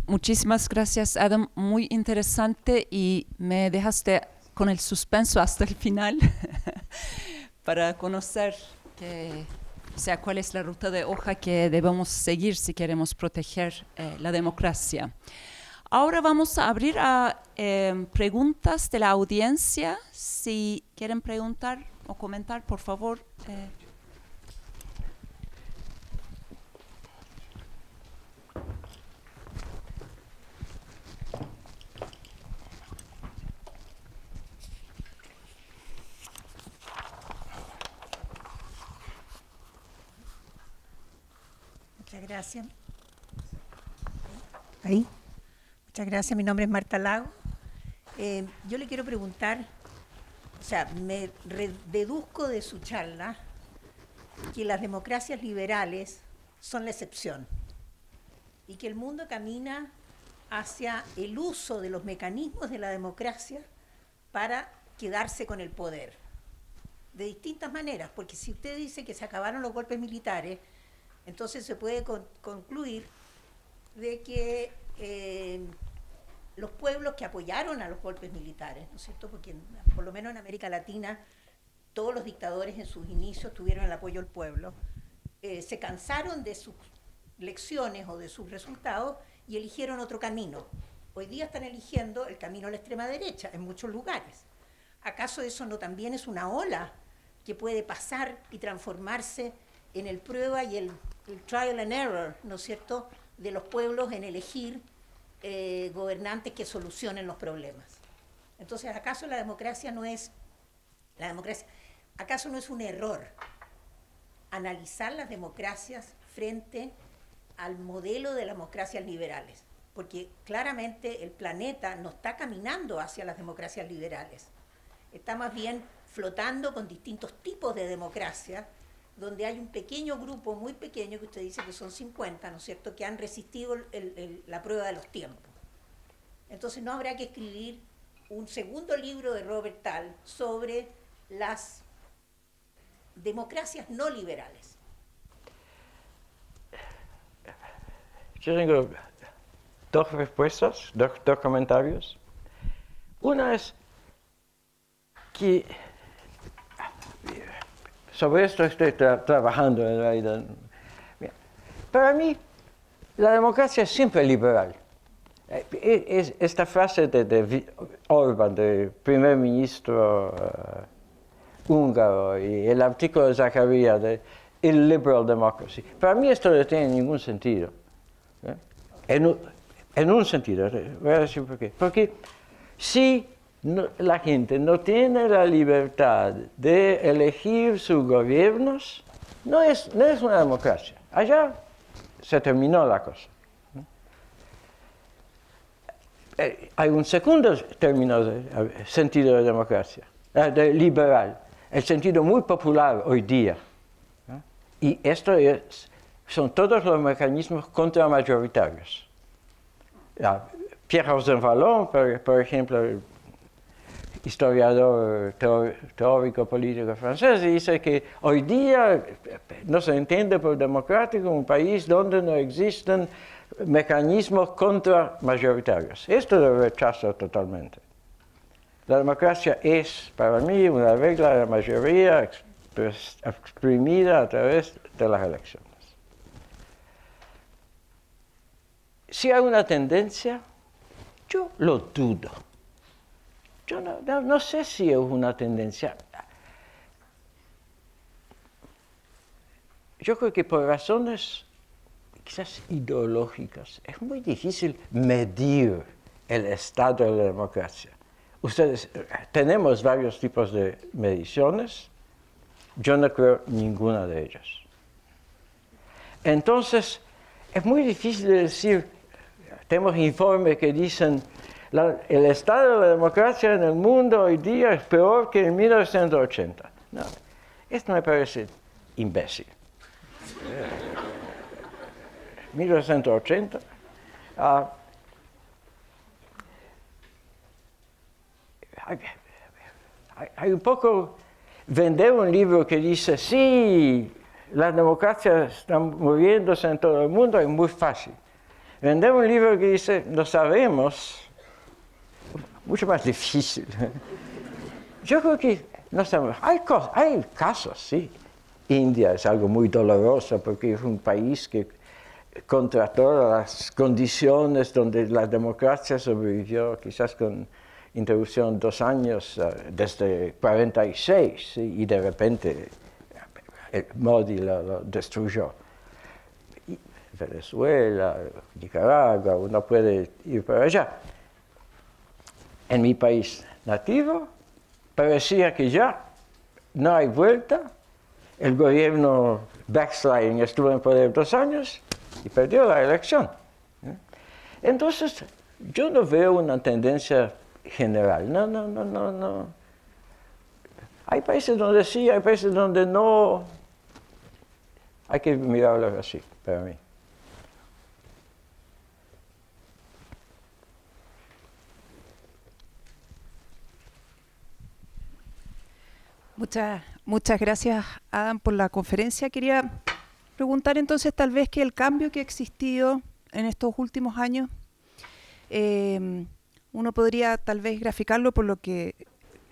Muchísimas gracias, Adam. Muy interesante y me dejaste con el suspenso hasta el final para conocer cuál es la ruta de hoja que debemos seguir si queremos proteger la democracia. Ahora vamos a abrir a preguntas de la audiencia. Si quieren preguntar o comentar, por favor. gracias. Ahí. Muchas gracias. Mi nombre es Marta Lago. Yo le quiero preguntar, o sea, me deduzco de su charla que las democracias liberales son la excepción y que el mundo camina hacia el uso de los mecanismos de la democracia para quedarse con el poder. De distintas maneras, porque si usted dice que se acabaron los golpes militares, entonces se puede concluir de que los pueblos que apoyaron a los golpes militares, ¿no es cierto? Porque por lo menos en América Latina todos los dictadores en sus inicios tuvieron el apoyo del pueblo, se cansaron de sus lecciones o de sus resultados y eligieron otro camino. Hoy día están eligiendo el camino a la extrema derecha en muchos lugares. ¿Acaso eso no también es una ola que puede pasar y transformarse en el prueba y el trial and error, ¿no es cierto?, de los pueblos en elegir gobernantes que solucionen los problemas? Entonces, ¿acaso la democracia no es un error analizar las democracias frente al modelo de las democracias liberales? Porque claramente el planeta no está caminando hacia las democracias liberales. Está más bien flotando con distintos tipos de democracia, donde hay un pequeño grupo, muy pequeño, que usted dice que son 50, ¿no es cierto?, que han resistido la prueba de los tiempos. Entonces no habrá que escribir un segundo libro de Robert Dahl sobre las democracias no liberales. Yo tengo dos respuestas, dos comentarios. Una es que sobre esto estoy trabajando en realidad. Para mí, la democracia es siempre liberal. Esta frase de Orbán, del primer ministro húngaro, y el artículo de Zakaria de illiberal democracy, para mí esto no tiene ningún sentido. En un sentido, voy a decir por qué. Porque si la gente no tiene la libertad de elegir sus gobiernos, no es una democracia. Allá se terminó la cosa. Hay un segundo sentido de democracia, de liberal, el sentido muy popular hoy día. Y esto son todos los mecanismos contramayoritarios. Pierre Rosanvallon, por ejemplo, el historiador teórico político francés, dice que hoy día no se entiende por democrático un país donde no existen mecanismos contramayoritarios. Esto lo rechazo totalmente. La democracia es, para mí, una regla de la mayoría exprimida a través de las elecciones. Si hay una tendencia, yo lo dudo. Yo no sé si es una tendencia. Yo creo que por razones quizás ideológicas es muy difícil medir el estado de la democracia. Tenemos varios tipos de mediciones, yo no creo ninguna de ellas. Entonces, es muy difícil de decir, tenemos informes que dicen el estado de la democracia en el mundo hoy día es peor que en 1980. No, esto me parece imbécil. 1980. Hay un poco vender un libro que dice, sí, las democracias están moviéndose en todo el mundo, es muy fácil. Vender un libro que dice, no sabemos, mucho más difícil. Yo creo que no sabemos. Hay casos, sí. India es algo muy doloroso porque es un país que contra todas las condiciones donde la democracia sobrevivió, quizás con interrupción 2 años desde 46, ¿sí? Y de repente Modi lo destruyó. Y Venezuela, Nicaragua, uno puede ir para allá. En mi país nativo parecía que ya no hay vuelta. El gobierno backsliding estuvo en poder 2 años y perdió la elección. Entonces, yo no veo una tendencia general. No. Hay países donde sí, hay países donde no. Hay que mirarlo así, para mí. Muchas gracias, Adam, por la conferencia. Quería preguntar entonces tal vez que el cambio que ha existido en estos últimos años, uno podría tal vez graficarlo por lo que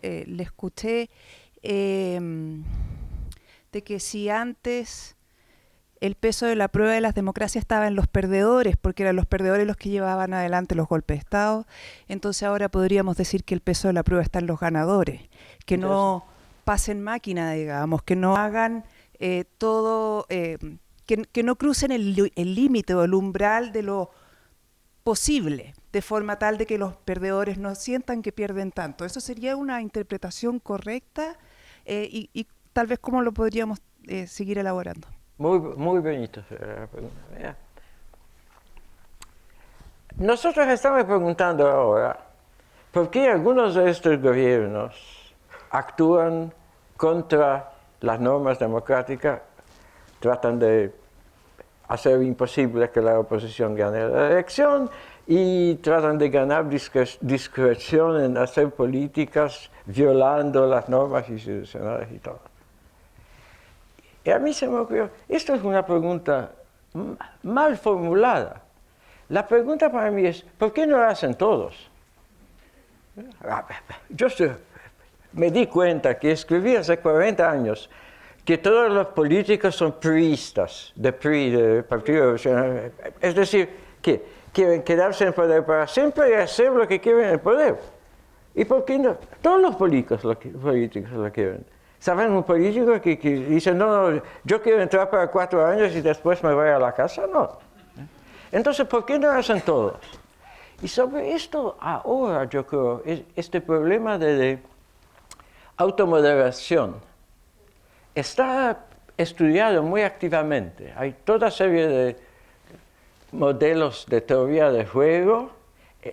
le escuché, de que si antes el peso de la prueba de las democracias estaba en los perdedores, porque eran los perdedores los que llevaban adelante los golpes de Estado, entonces ahora podríamos decir que el peso de la prueba está en los ganadores, que no pasen máquina, digamos, que no hagan todo, que no crucen el límite o el umbral de lo posible, de forma tal de que los perdedores no sientan que pierden tanto. ¿Eso sería una interpretación correcta? Y tal vez cómo lo podríamos seguir elaborando. Muy bonito. Nosotros estamos preguntando ahora por qué algunos de estos gobiernos actúan contra las normas democráticas, tratan de hacer imposible que la oposición gane la elección y tratan de ganar discreción en hacer políticas violando las normas institucionales y todo. Y a mí se me ocurrió, esto es una pregunta mal formulada. La pregunta para mí es, ¿por qué no lo hacen todos? Yo me di cuenta que escribí hace 40 años que todos los políticos son priistas, de PRI, de Partido Revolucionario. Es decir, que quieren quedarse en poder para siempre y hacer lo que quieren en el poder. ¿Y por qué no? Todos los políticos lo quieren. ¿Saben un político que dice, no, yo quiero entrar para 4 años y después me voy a la casa? No. Entonces, ¿por qué no hacen todos? Y sobre esto ahora, yo creo, este problema de automoderación está estudiado muy activamente. Hay toda serie de modelos de teoría de juego,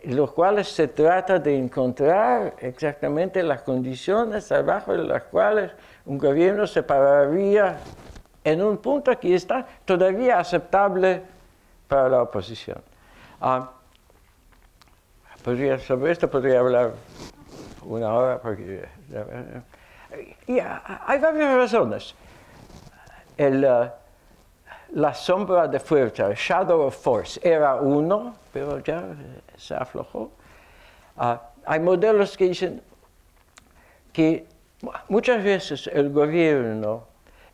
los cuales se trata de encontrar exactamente las condiciones abajo de las cuales un gobierno se pararía en un punto que está todavía aceptable para la oposición. Sobre esto podría hablar una hora, porque y hay varias razones. La sombra de fuerza, el shadow of force, era uno, pero ya se aflojó. Hay modelos que dicen que muchas veces el gobierno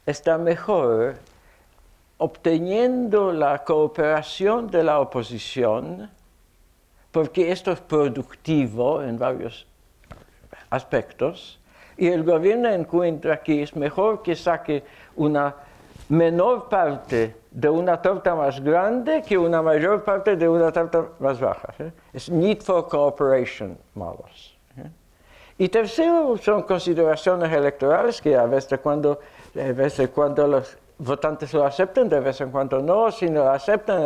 está mejor obteniendo la cooperación de la oposición, porque esto es productivo en varios aspectos, y el gobierno encuentra que es mejor que saque una menor parte de una torta más grande que una mayor parte de una torta más baja. Es need for cooperation models. Y tercero, son consideraciones electorales que a veces cuando los votantes lo aceptan, de vez en cuando no, si no lo aceptan,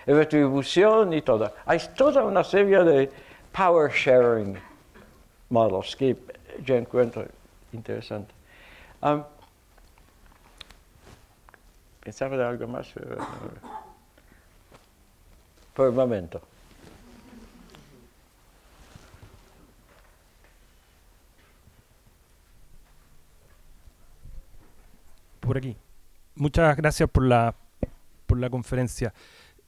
retribución y todo. Hay toda una serie de power sharing models que yo encuentro interesante. Pensaba de algo más, pero por el momento. Por aquí. Muchas gracias por la conferencia.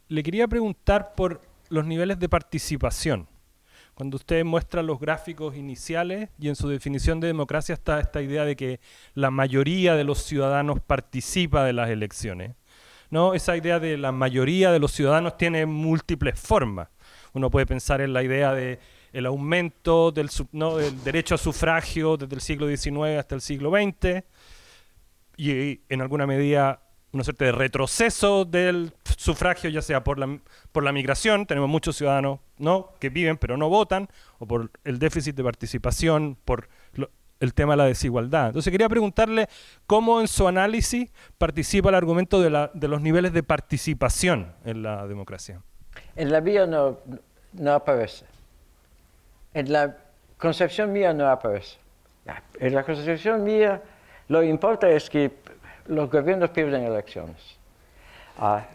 Le quería preguntar por los niveles de participación. Cuando usted muestra los gráficos iniciales y en su definición de democracia está esta idea de que la mayoría de los ciudadanos participa de las elecciones, ¿no? Esa idea de la mayoría de los ciudadanos tiene múltiples formas. Uno puede pensar en la idea de el aumento del derecho a sufragio desde el siglo XIX hasta el siglo XX y en alguna medida una suerte de retroceso del sufragio, ya sea por la migración, tenemos muchos ciudadanos, ¿no?, que viven pero no votan, o por el déficit de participación, por el tema de la desigualdad. Entonces quería preguntarle cómo en su análisis participa el argumento de los niveles de participación en la democracia. En la mía no aparece. En la concepción mía no aparece. En la concepción mía lo que importa es que los gobiernos pierden elecciones.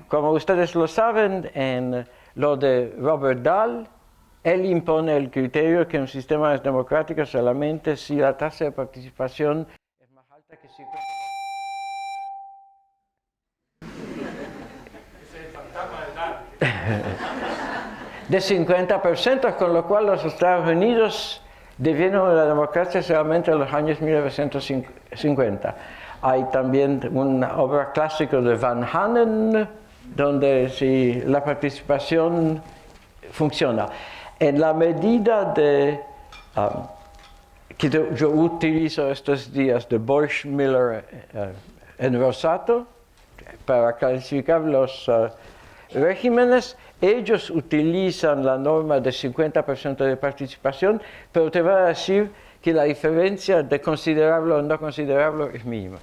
Como ustedes lo saben, en lo de Robert Dahl, él impone el criterio que un sistema es democrático solamente si la tasa de participación es más alta que 50%. De 50%, con lo cual los Estados Unidos devieron la democracia solamente en los años 1950. Hay también una obra clásica de Van Hanen, donde si la participación funciona. En la medida de que yo utilizo estos días de Borch-Miller en Rosato para clasificar los regímenes, ellos utilizan la norma de 50% de participación, pero te va a decir que la diferencia de considerarlo o no considerarlo es mínima.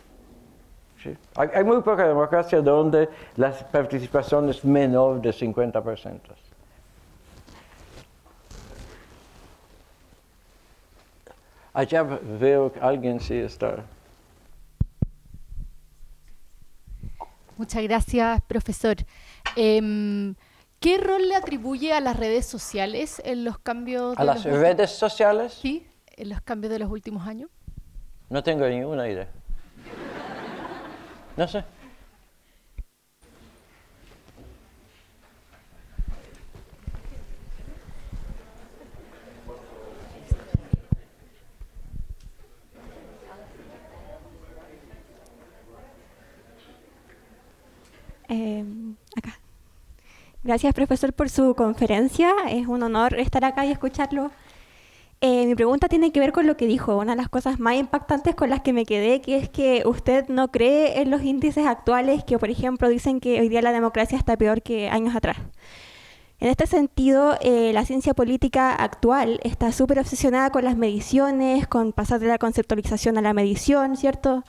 ¿Sí? Hay muy poca democracia donde la participación es menor de 50%. Allá veo que alguien sí está. Muchas gracias, profesor. ¿Qué rol le atribuye a las redes sociales en los cambios? ¿A las redes sociales? Sí, en los cambios de los últimos años. No tengo ninguna idea. No sé. Acá. Gracias, profesor, por su conferencia. Es un honor estar acá y escucharlo. Mi pregunta tiene que ver con lo que dijo. Una de las cosas más impactantes con las que me quedé, que es que usted no cree en los índices actuales que, por ejemplo, dicen que hoy día la democracia está peor que años atrás. En este sentido, la ciencia política actual está súper obsesionada con las mediciones, con pasar de la conceptualización a la medición, ¿cierto?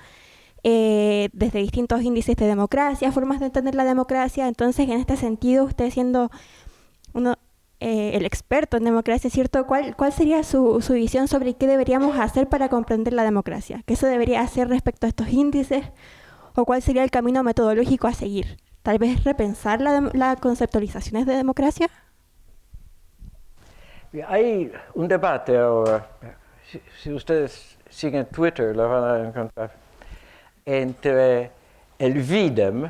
Desde distintos índices de democracia, formas de entender la democracia. Entonces, en este sentido, usted siendo el experto en democracia, ¿cierto? ¿Cuál sería su visión sobre qué deberíamos hacer para comprender la democracia? ¿Qué se debería hacer respecto a estos índices? ¿O cuál sería el camino metodológico a seguir? ¿Tal vez repensar las conceptualizaciones de democracia? Hay un debate ahora, si ustedes siguen Twitter lo van a encontrar, entre el VIDEM,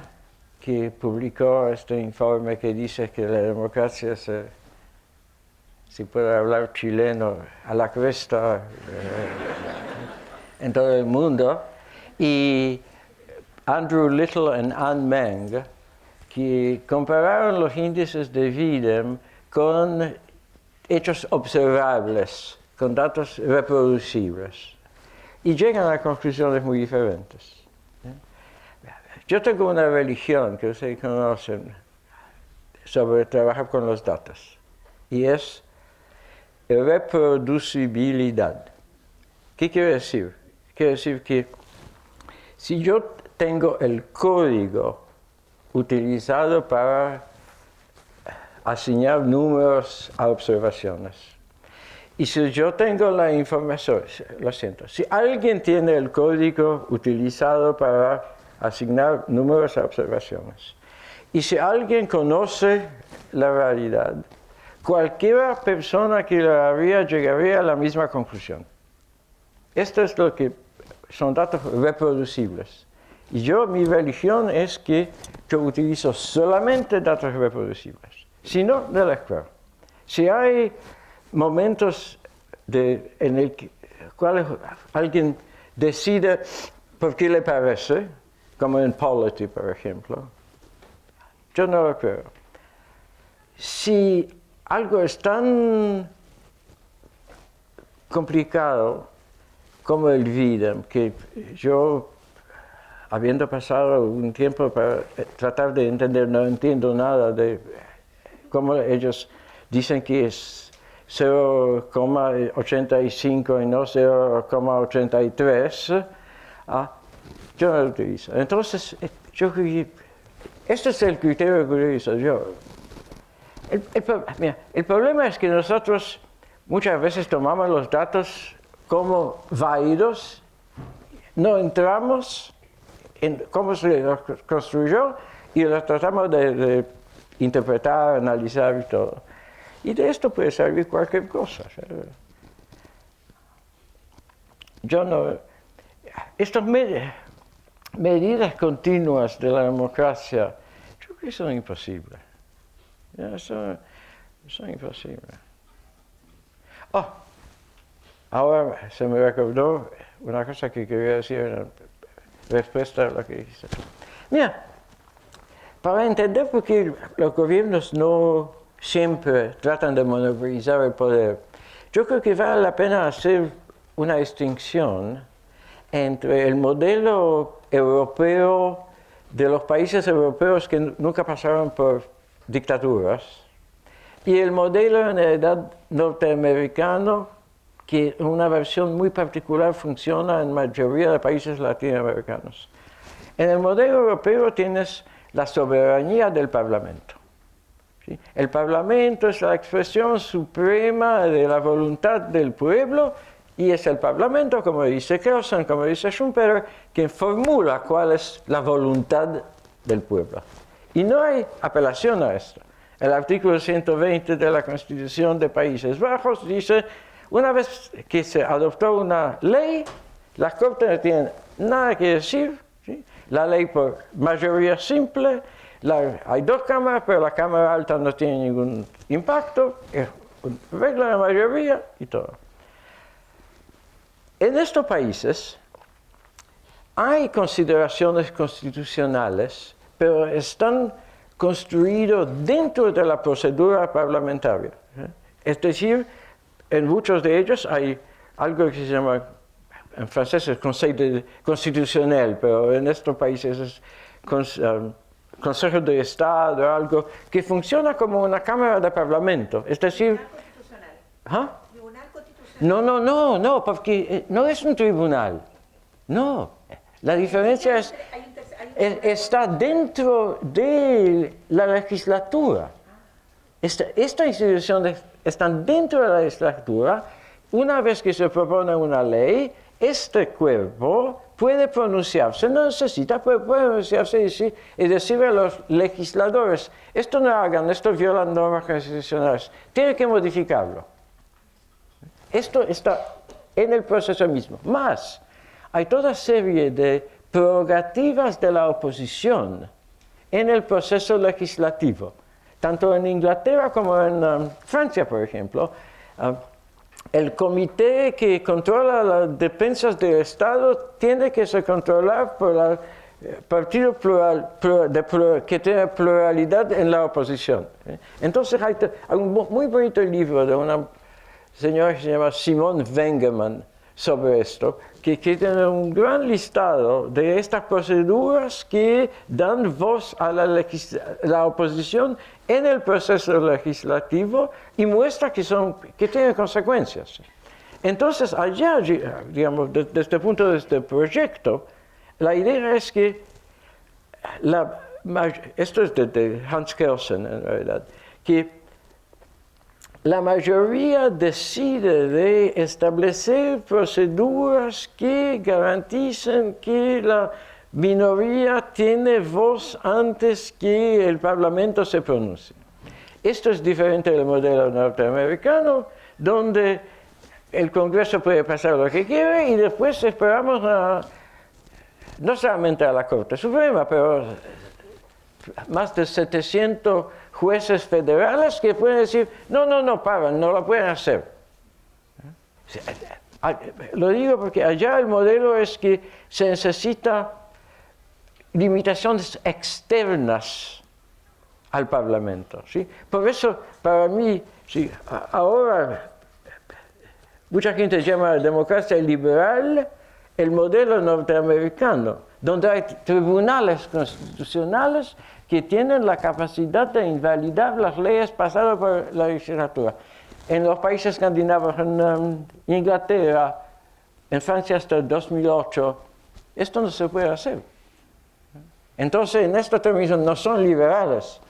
que publicó este informe que dice que la democracia si puede hablar chileno, a la cresta en todo el mundo, y Andrew Little y Anne Meng, que compararon los índices de VIDEM con hechos observables, con datos reproducibles, y llegan a conclusiones muy diferentes. Yo tengo una religión que ustedes conocen sobre trabajar con los datos, y es reproducibilidad. ¿Qué quiere decir? Quiere decir que si yo tengo el código utilizado para asignar números a observaciones, y si yo tengo la información, lo siento, si alguien tiene el código utilizado para asignar números a observaciones, y si alguien conoce la realidad, cualquier persona que lo haría llegaría a la misma conclusión. Esto es lo que son datos reproducibles. Y mi religión es que yo utilizo solamente datos reproducibles, si no, no les creo. Si hay momentos en el cuales alguien decide por qué le parece, como en Polity, por ejemplo, yo no lo creo. Si algo es tan complicado como el VIDEM, que yo, habiendo pasado un tiempo para tratar de entender, no entiendo nada de cómo ellos dicen que 0,85 y no 0,83, yo no lo utilizo. Entonces, yo creo que este es el criterio que utilizo yo. El problema es que nosotros muchas veces tomamos los datos como válidos, no entramos en cómo se los construyó y los tratamos de interpretar, analizar y todo. Y de esto puede salir cualquier cosa. Estas medidas continuas de la democracia, yo creo que son imposibles. Son imposibles. Ahora se me recordó una cosa que quería decir en respuesta a lo que dice. Mira, para entender por qué los gobiernos no siempre tratan de monopolizar el poder, yo creo que vale la pena hacer una distinción entre el modelo europeo de los países europeos que nunca pasaron por dictaduras y el modelo en realidad norteamericano que en una versión muy particular funciona en la mayoría de países latinoamericanos. En el modelo europeo tienes la soberanía del Parlamento. ¿Sí? El Parlamento es la expresión suprema de la voluntad del pueblo y es el Parlamento, como dice Kelsen, como dice Schumpeter, quien formula cuál es la voluntad del pueblo. Y no hay apelación a esto. El artículo 120 de la Constitución de Países Bajos dice, una vez que se adoptó una ley, las Cortes no tienen nada que decir, ¿sí? La ley por mayoría simple, hay dos cámaras, pero la Cámara Alta no tiene ningún impacto, es regla de mayoría y todo. En estos países hay consideraciones constitucionales, pero están construidos dentro de la procedura parlamentaria. Es decir, en muchos de ellos hay algo que se llama, en francés es Conseil constitucional, pero en estos países es Consejo de Estado, algo que funciona como una cámara de parlamento. Es decir, ¿Tribunal constitucional? No, porque no es un tribunal. No, la diferencia es está dentro de la legislatura. Esta institución están dentro de la legislatura. Una vez que se propone una ley, este cuerpo puede pronunciarse, no necesita, puede pronunciarse y decir a los legisladores, esto no hagan, esto viola normas constitucionales, tiene que modificarlo. Esto está en el proceso mismo. Más, hay toda serie de prerrogativas de la oposición en el proceso legislativo. Tanto en Inglaterra como en Francia, por ejemplo, el comité que controla las defensas del Estado tiene que ser controlado por el partido que tiene pluralidad en la oposición. Entonces hay un muy bonito libro de una señora que se llama Simone Wengermann sobre esto, que tiene un gran listado de estas proceduras que dan voz a la oposición en el proceso legislativo y muestra que tienen consecuencias. Entonces, allá, digamos, desde el punto de este proyecto, la idea es que, esto es de Hans Kelsen en realidad, que la mayoría decide de establecer proceduras que garanticen que la minoría tiene voz antes que el Parlamento se pronuncie. Esto es diferente del modelo norteamericano, donde el Congreso puede pasar lo que quiere y después esperamos no solamente a la Corte Suprema, pero más de 700 jueces federales que pueden decir, no lo pueden hacer. Lo digo porque allá el modelo es que se necesita limitaciones externas al Parlamento. ¿Sí? Por eso, para mí, ¿sí? Ahora mucha gente llama a la democracia liberal el modelo norteamericano, donde hay tribunales constitucionales que tienen la capacidad de invalidar las leyes pasadas por la legislatura. En los países escandinavos, en Inglaterra, en Francia hasta 2008, esto no se puede hacer. Entonces, en estos términos no son liberales.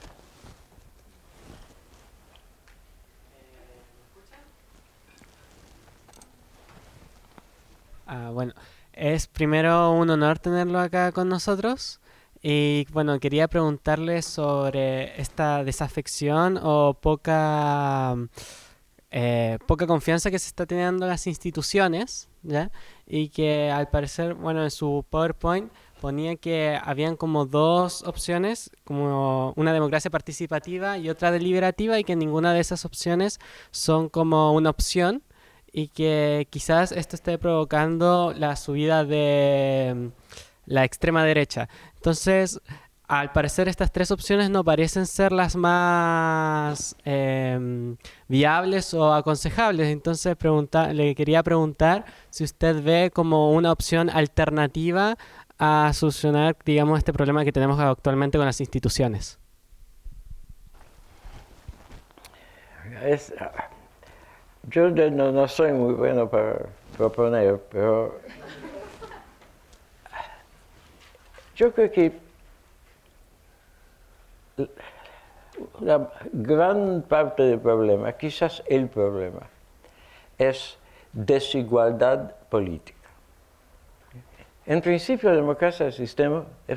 Bueno, es primero un honor tenerlo acá con nosotros y bueno, quería preguntarle sobre esta desafección o poca confianza que se está teniendo en las instituciones, ¿ya? Y que al parecer, bueno, en su PowerPoint ponía que habían como dos opciones, como una democracia participativa y otra deliberativa, y que ninguna de esas opciones son como una opción, y que quizás esto esté provocando la subida de la extrema derecha. Entonces, al parecer estas tres opciones no parecen ser las más viables o aconsejables. Entonces le quería preguntar si usted ve como una opción alternativa a solucionar, digamos, este problema que tenemos actualmente con las instituciones. Yo no soy muy bueno para proponer, pero yo creo que la gran parte del problema, quizás el problema, es desigualdad política. En principio, la democracia es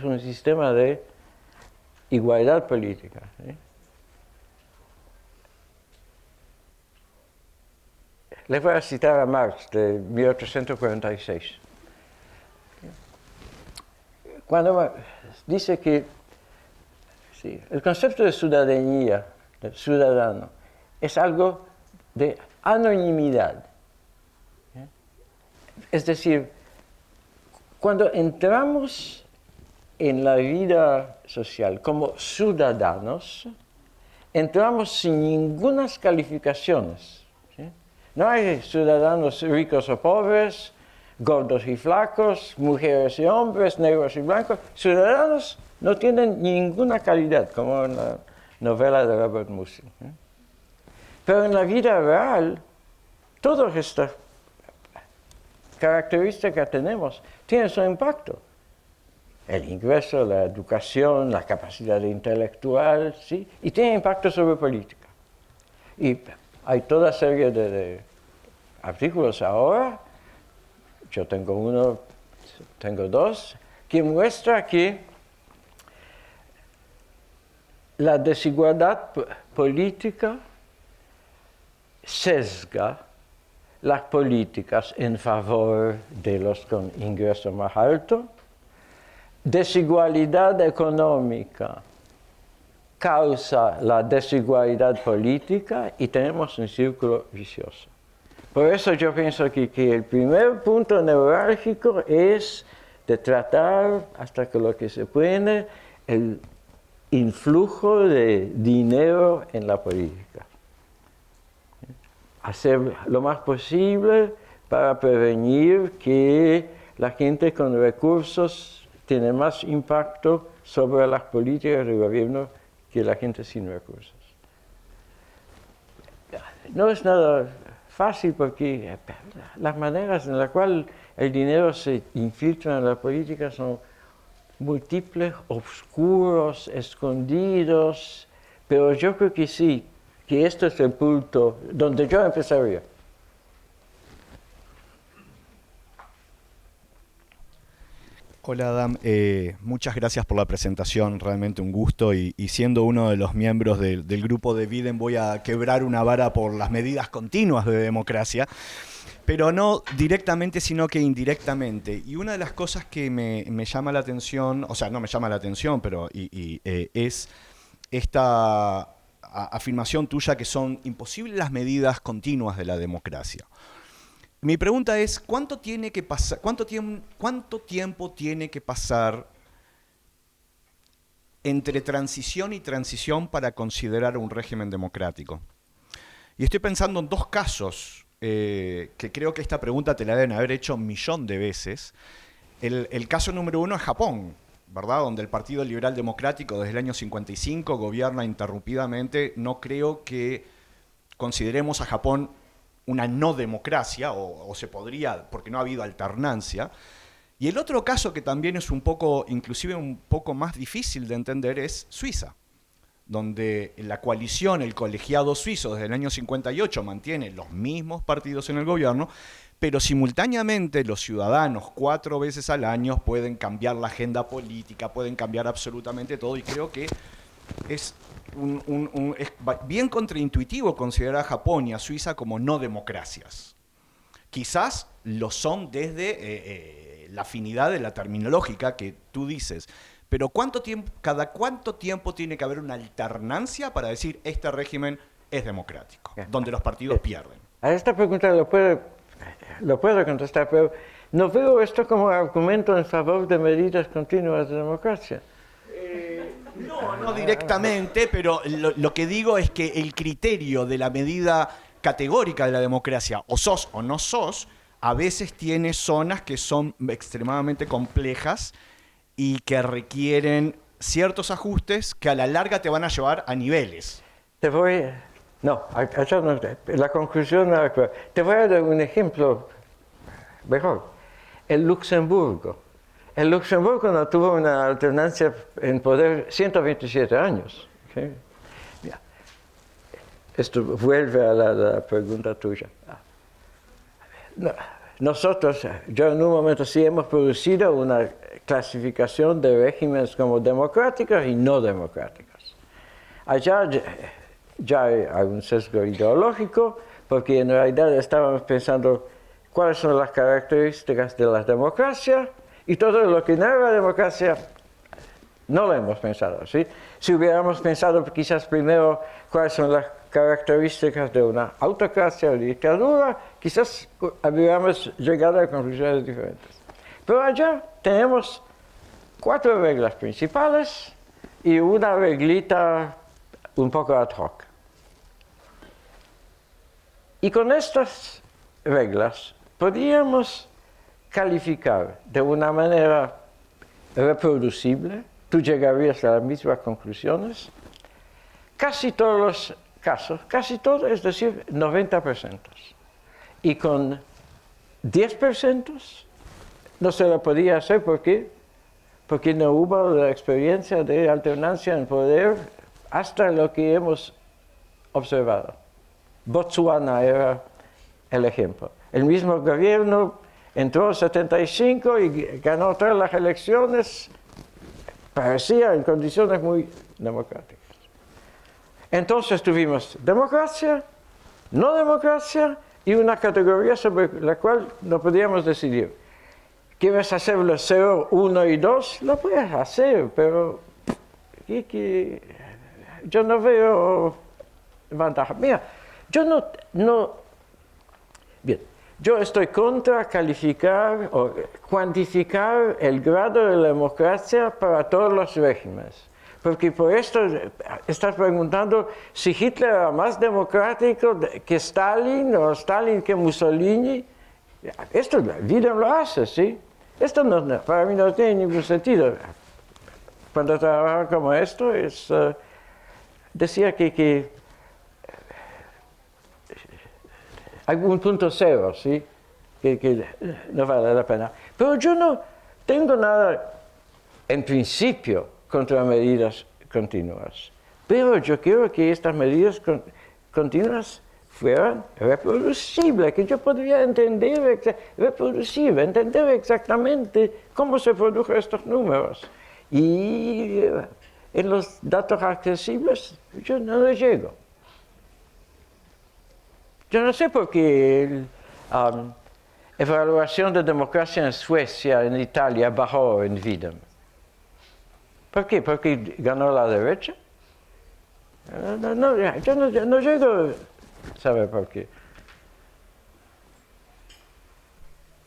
un sistema de igualdad política. Les voy a citar a Marx de 1846. Cuando dice que sí, el concepto de ciudadanía, de ciudadano, es algo de anonimidad. Es decir, cuando entramos en la vida social como ciudadanos, entramos sin ninguna calificaciones. ¿Sí? No hay ciudadanos ricos o pobres, gordos y flacos, mujeres y hombres, negros y blancos. Ciudadanos no tienen ninguna calidad, como en la novela de Robert Musil. Pero en la vida real, todas estas características que tenemos tienen su impacto. El ingreso, la educación, la capacidad intelectual, ¿sí? Y tiene impacto sobre política. Y hay toda serie de artículos ahora, yo tengo dos, que muestra que la desigualdad política sesga las políticas en favor de los con ingreso más alto. Desigualdad económica causa la desigualdad política y tenemos un círculo vicioso. Por eso yo pienso que el primer punto neurálgico es de tratar, hasta que lo que se puede, el influjo de dinero en la política. Hacer lo más posible para prevenir que la gente con recursos tiene más impacto sobre las políticas del gobierno que la gente sin recursos. No es nada fácil porque las maneras en las cuales el dinero se infiltra en la política son múltiples, oscuros, escondidos, pero yo creo que sí, que este es el punto donde yo empezaría. Hola Adam, muchas gracias por la presentación, realmente un gusto y siendo uno de los miembros del grupo de Biden voy a quebrar una vara por las medidas continuas de democracia, pero no directamente sino que indirectamente. Y una de las cosas que me llama la atención, o sea, no me llama la atención, pero es esta afirmación tuya que son imposibles las medidas continuas de la democracia. Mi pregunta es, ¿cuánto tiempo tiene que pasar entre transición y transición para considerar un régimen democrático? Y estoy pensando en dos casos que creo que esta pregunta te la deben haber hecho 1.000.000 de veces. El caso número uno es Japón, ¿verdad? Donde el Partido Liberal Democrático desde el año 55 gobierna interrumpidamente. No creo que consideremos a Japón una no democracia, o se podría, porque no ha habido alternancia. Y el otro caso que también es un poco, inclusive un poco más difícil de entender, es Suiza, donde la coalición, el colegiado suizo desde el año 58 mantiene los mismos partidos en el gobierno, pero simultáneamente los ciudadanos 4 veces al año pueden cambiar la agenda política, pueden cambiar absolutamente todo, y creo que es es bien contraintuitivo considerar a Japón y a Suiza como no democracias. Quizás lo son desde la afinidad de la terminológica que tú dices, pero ¿cada cuánto tiempo tiene que haber una alternancia para decir este régimen es democrático, donde los partidos pierden? A esta pregunta lo puedo contestar, pero no veo esto como argumento en favor de medidas continuas de democracia. No directamente, pero lo que digo es que el criterio de la medida categórica de la democracia, o sos o no sos, a veces tiene zonas que son extremadamente complejas y que requieren ciertos ajustes que a la larga te van a llevar a niveles. La conclusión no. Te voy a dar un ejemplo mejor. El Luxemburgo no tuvo una alternancia en poder 127 años. ¿Okay? Esto vuelve a la pregunta tuya. Nosotros, yo en un momento sí hemos producido una clasificación de regímenes como democráticos y no democráticos. Allá ya hay un sesgo ideológico, porque en realidad estábamos pensando cuáles son las características de la democracia, y todo lo que no era democracia no lo hemos pensado, ¿sí? Si hubiéramos pensado quizás primero cuáles son las características de una autocracia o dictadura, quizás hubiéramos llegado a conclusiones diferentes. Pero allá tenemos 4 reglas principales y una reglita un poco ad hoc. Y con estas reglas podríamos calificar de una manera reproducible, tú llegarías a las mismas conclusiones, casi todos los casos, casi todo, es decir, 90%. Y con 10% no se lo podía hacer, ¿por qué? Porque no hubo la experiencia de alternancia en poder hasta lo que hemos observado. Botsuana era el ejemplo. El mismo gobierno entró en 75 y ganó todas las elecciones, parecía en condiciones muy democráticas. Entonces tuvimos democracia, no democracia y una categoría sobre la cual no podíamos decidir. ¿Quieres hacerlo 0, 1 y 2? Lo puedes hacer, pero yo no veo ventaja. Mira, yo estoy contra calificar o cuantificar el grado de la democracia para todos los regímenes. Porque por esto estás preguntando si Hitler era más democrático que Stalin o Stalin que Mussolini. Esto la vida lo hace, ¿sí? Esto para mí no tiene ningún sentido. Cuando trabajaba como esto, decía que hay un punto cero, ¿sí? Que no vale la pena. Pero yo no tengo nada, en principio, contra medidas continuas. Pero yo quiero que estas medidas continuas fueran reproducibles, que yo podría entender exactamente cómo se produjo estos números. Y en los datos accesibles yo no les llego. Yo no sé por qué la evaluación de democracia en Suecia, en Italia, bajó en Videm. ¿Por qué? ¿Porque ganó la derecha? Yo no llego a saber por qué.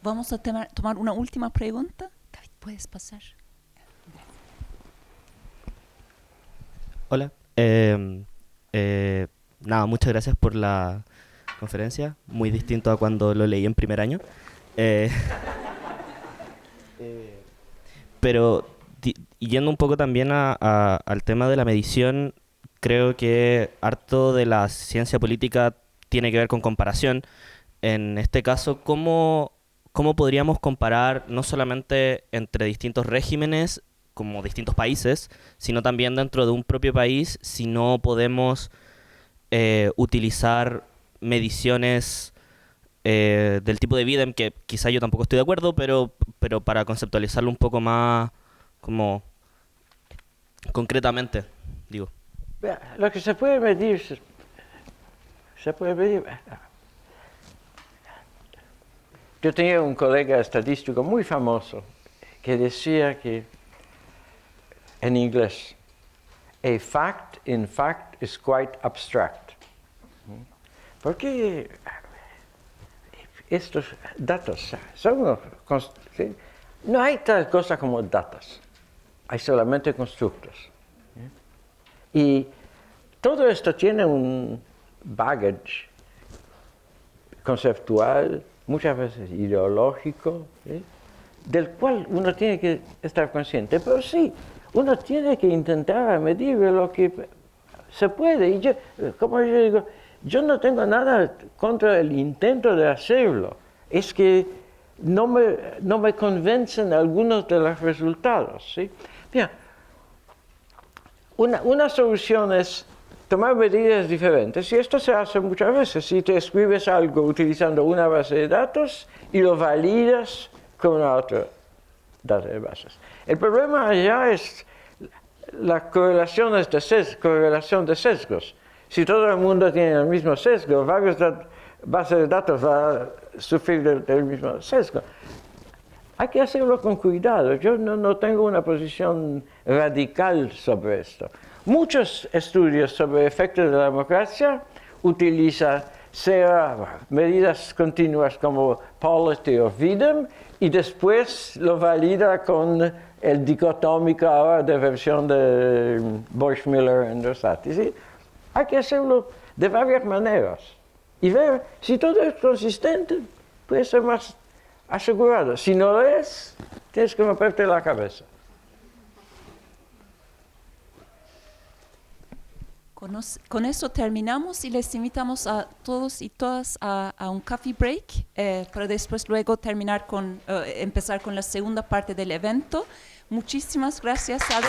Vamos a tomar una última pregunta. David, ¿puedes pasar? Hola. Nada, muchas gracias por la conferencia. Muy distinto a cuando lo leí en primer año. Pero yendo un poco también al tema de la medición, creo que harto de la ciencia política tiene que ver con comparación. En este caso, ¿cómo podríamos comparar no solamente entre distintos regímenes, como distintos países, sino también dentro de un propio país, si no podemos utilizar mediciones del tipo de Biden, que quizá yo tampoco estoy de acuerdo, pero para conceptualizarlo un poco más como concretamente, digo. Lo que se puede medir, Yo tenía un colega estadístico muy famoso que decía que, en inglés, a fact in fact is quite abstract. Porque estos datos son, ¿sí? No hay tal cosa como datos, hay solamente constructos. Y todo esto tiene un baggage conceptual, muchas veces ideológico, ¿sí? Del cual uno tiene que estar consciente. Pero sí, uno tiene que intentar medir lo que se puede. Y yo, como yo digo, yo no tengo nada contra el intento de hacerlo. Es que no me convencen algunos de los resultados, ¿sí? Mira, una solución es tomar medidas diferentes, y esto se hace muchas veces. Si te escribes algo utilizando una base de datos y lo validas con una otra base de bases. El problema allá es la correlación de sesgos. Si todo el mundo tiene el mismo sesgo, varias bases de datos van a sufrir del mismo sesgo. Hay que hacerlo con cuidado. Yo no tengo una posición radical sobre esto. Muchos estudios sobre efectos de la democracia utilizan medidas continuas como Polity o Videm y después lo valida con el dicotómico ahora de versión de Bosch-Miller y Rosati. ¿Sí? Hay que hacerlo de varias maneras y ver si todo es consistente, puede ser más asegurado. Si no lo es, tienes que romperte la cabeza. Con eso terminamos y les invitamos a todos y todas a un coffee break para después luego empezar con la segunda parte del evento. Muchísimas gracias, Ado.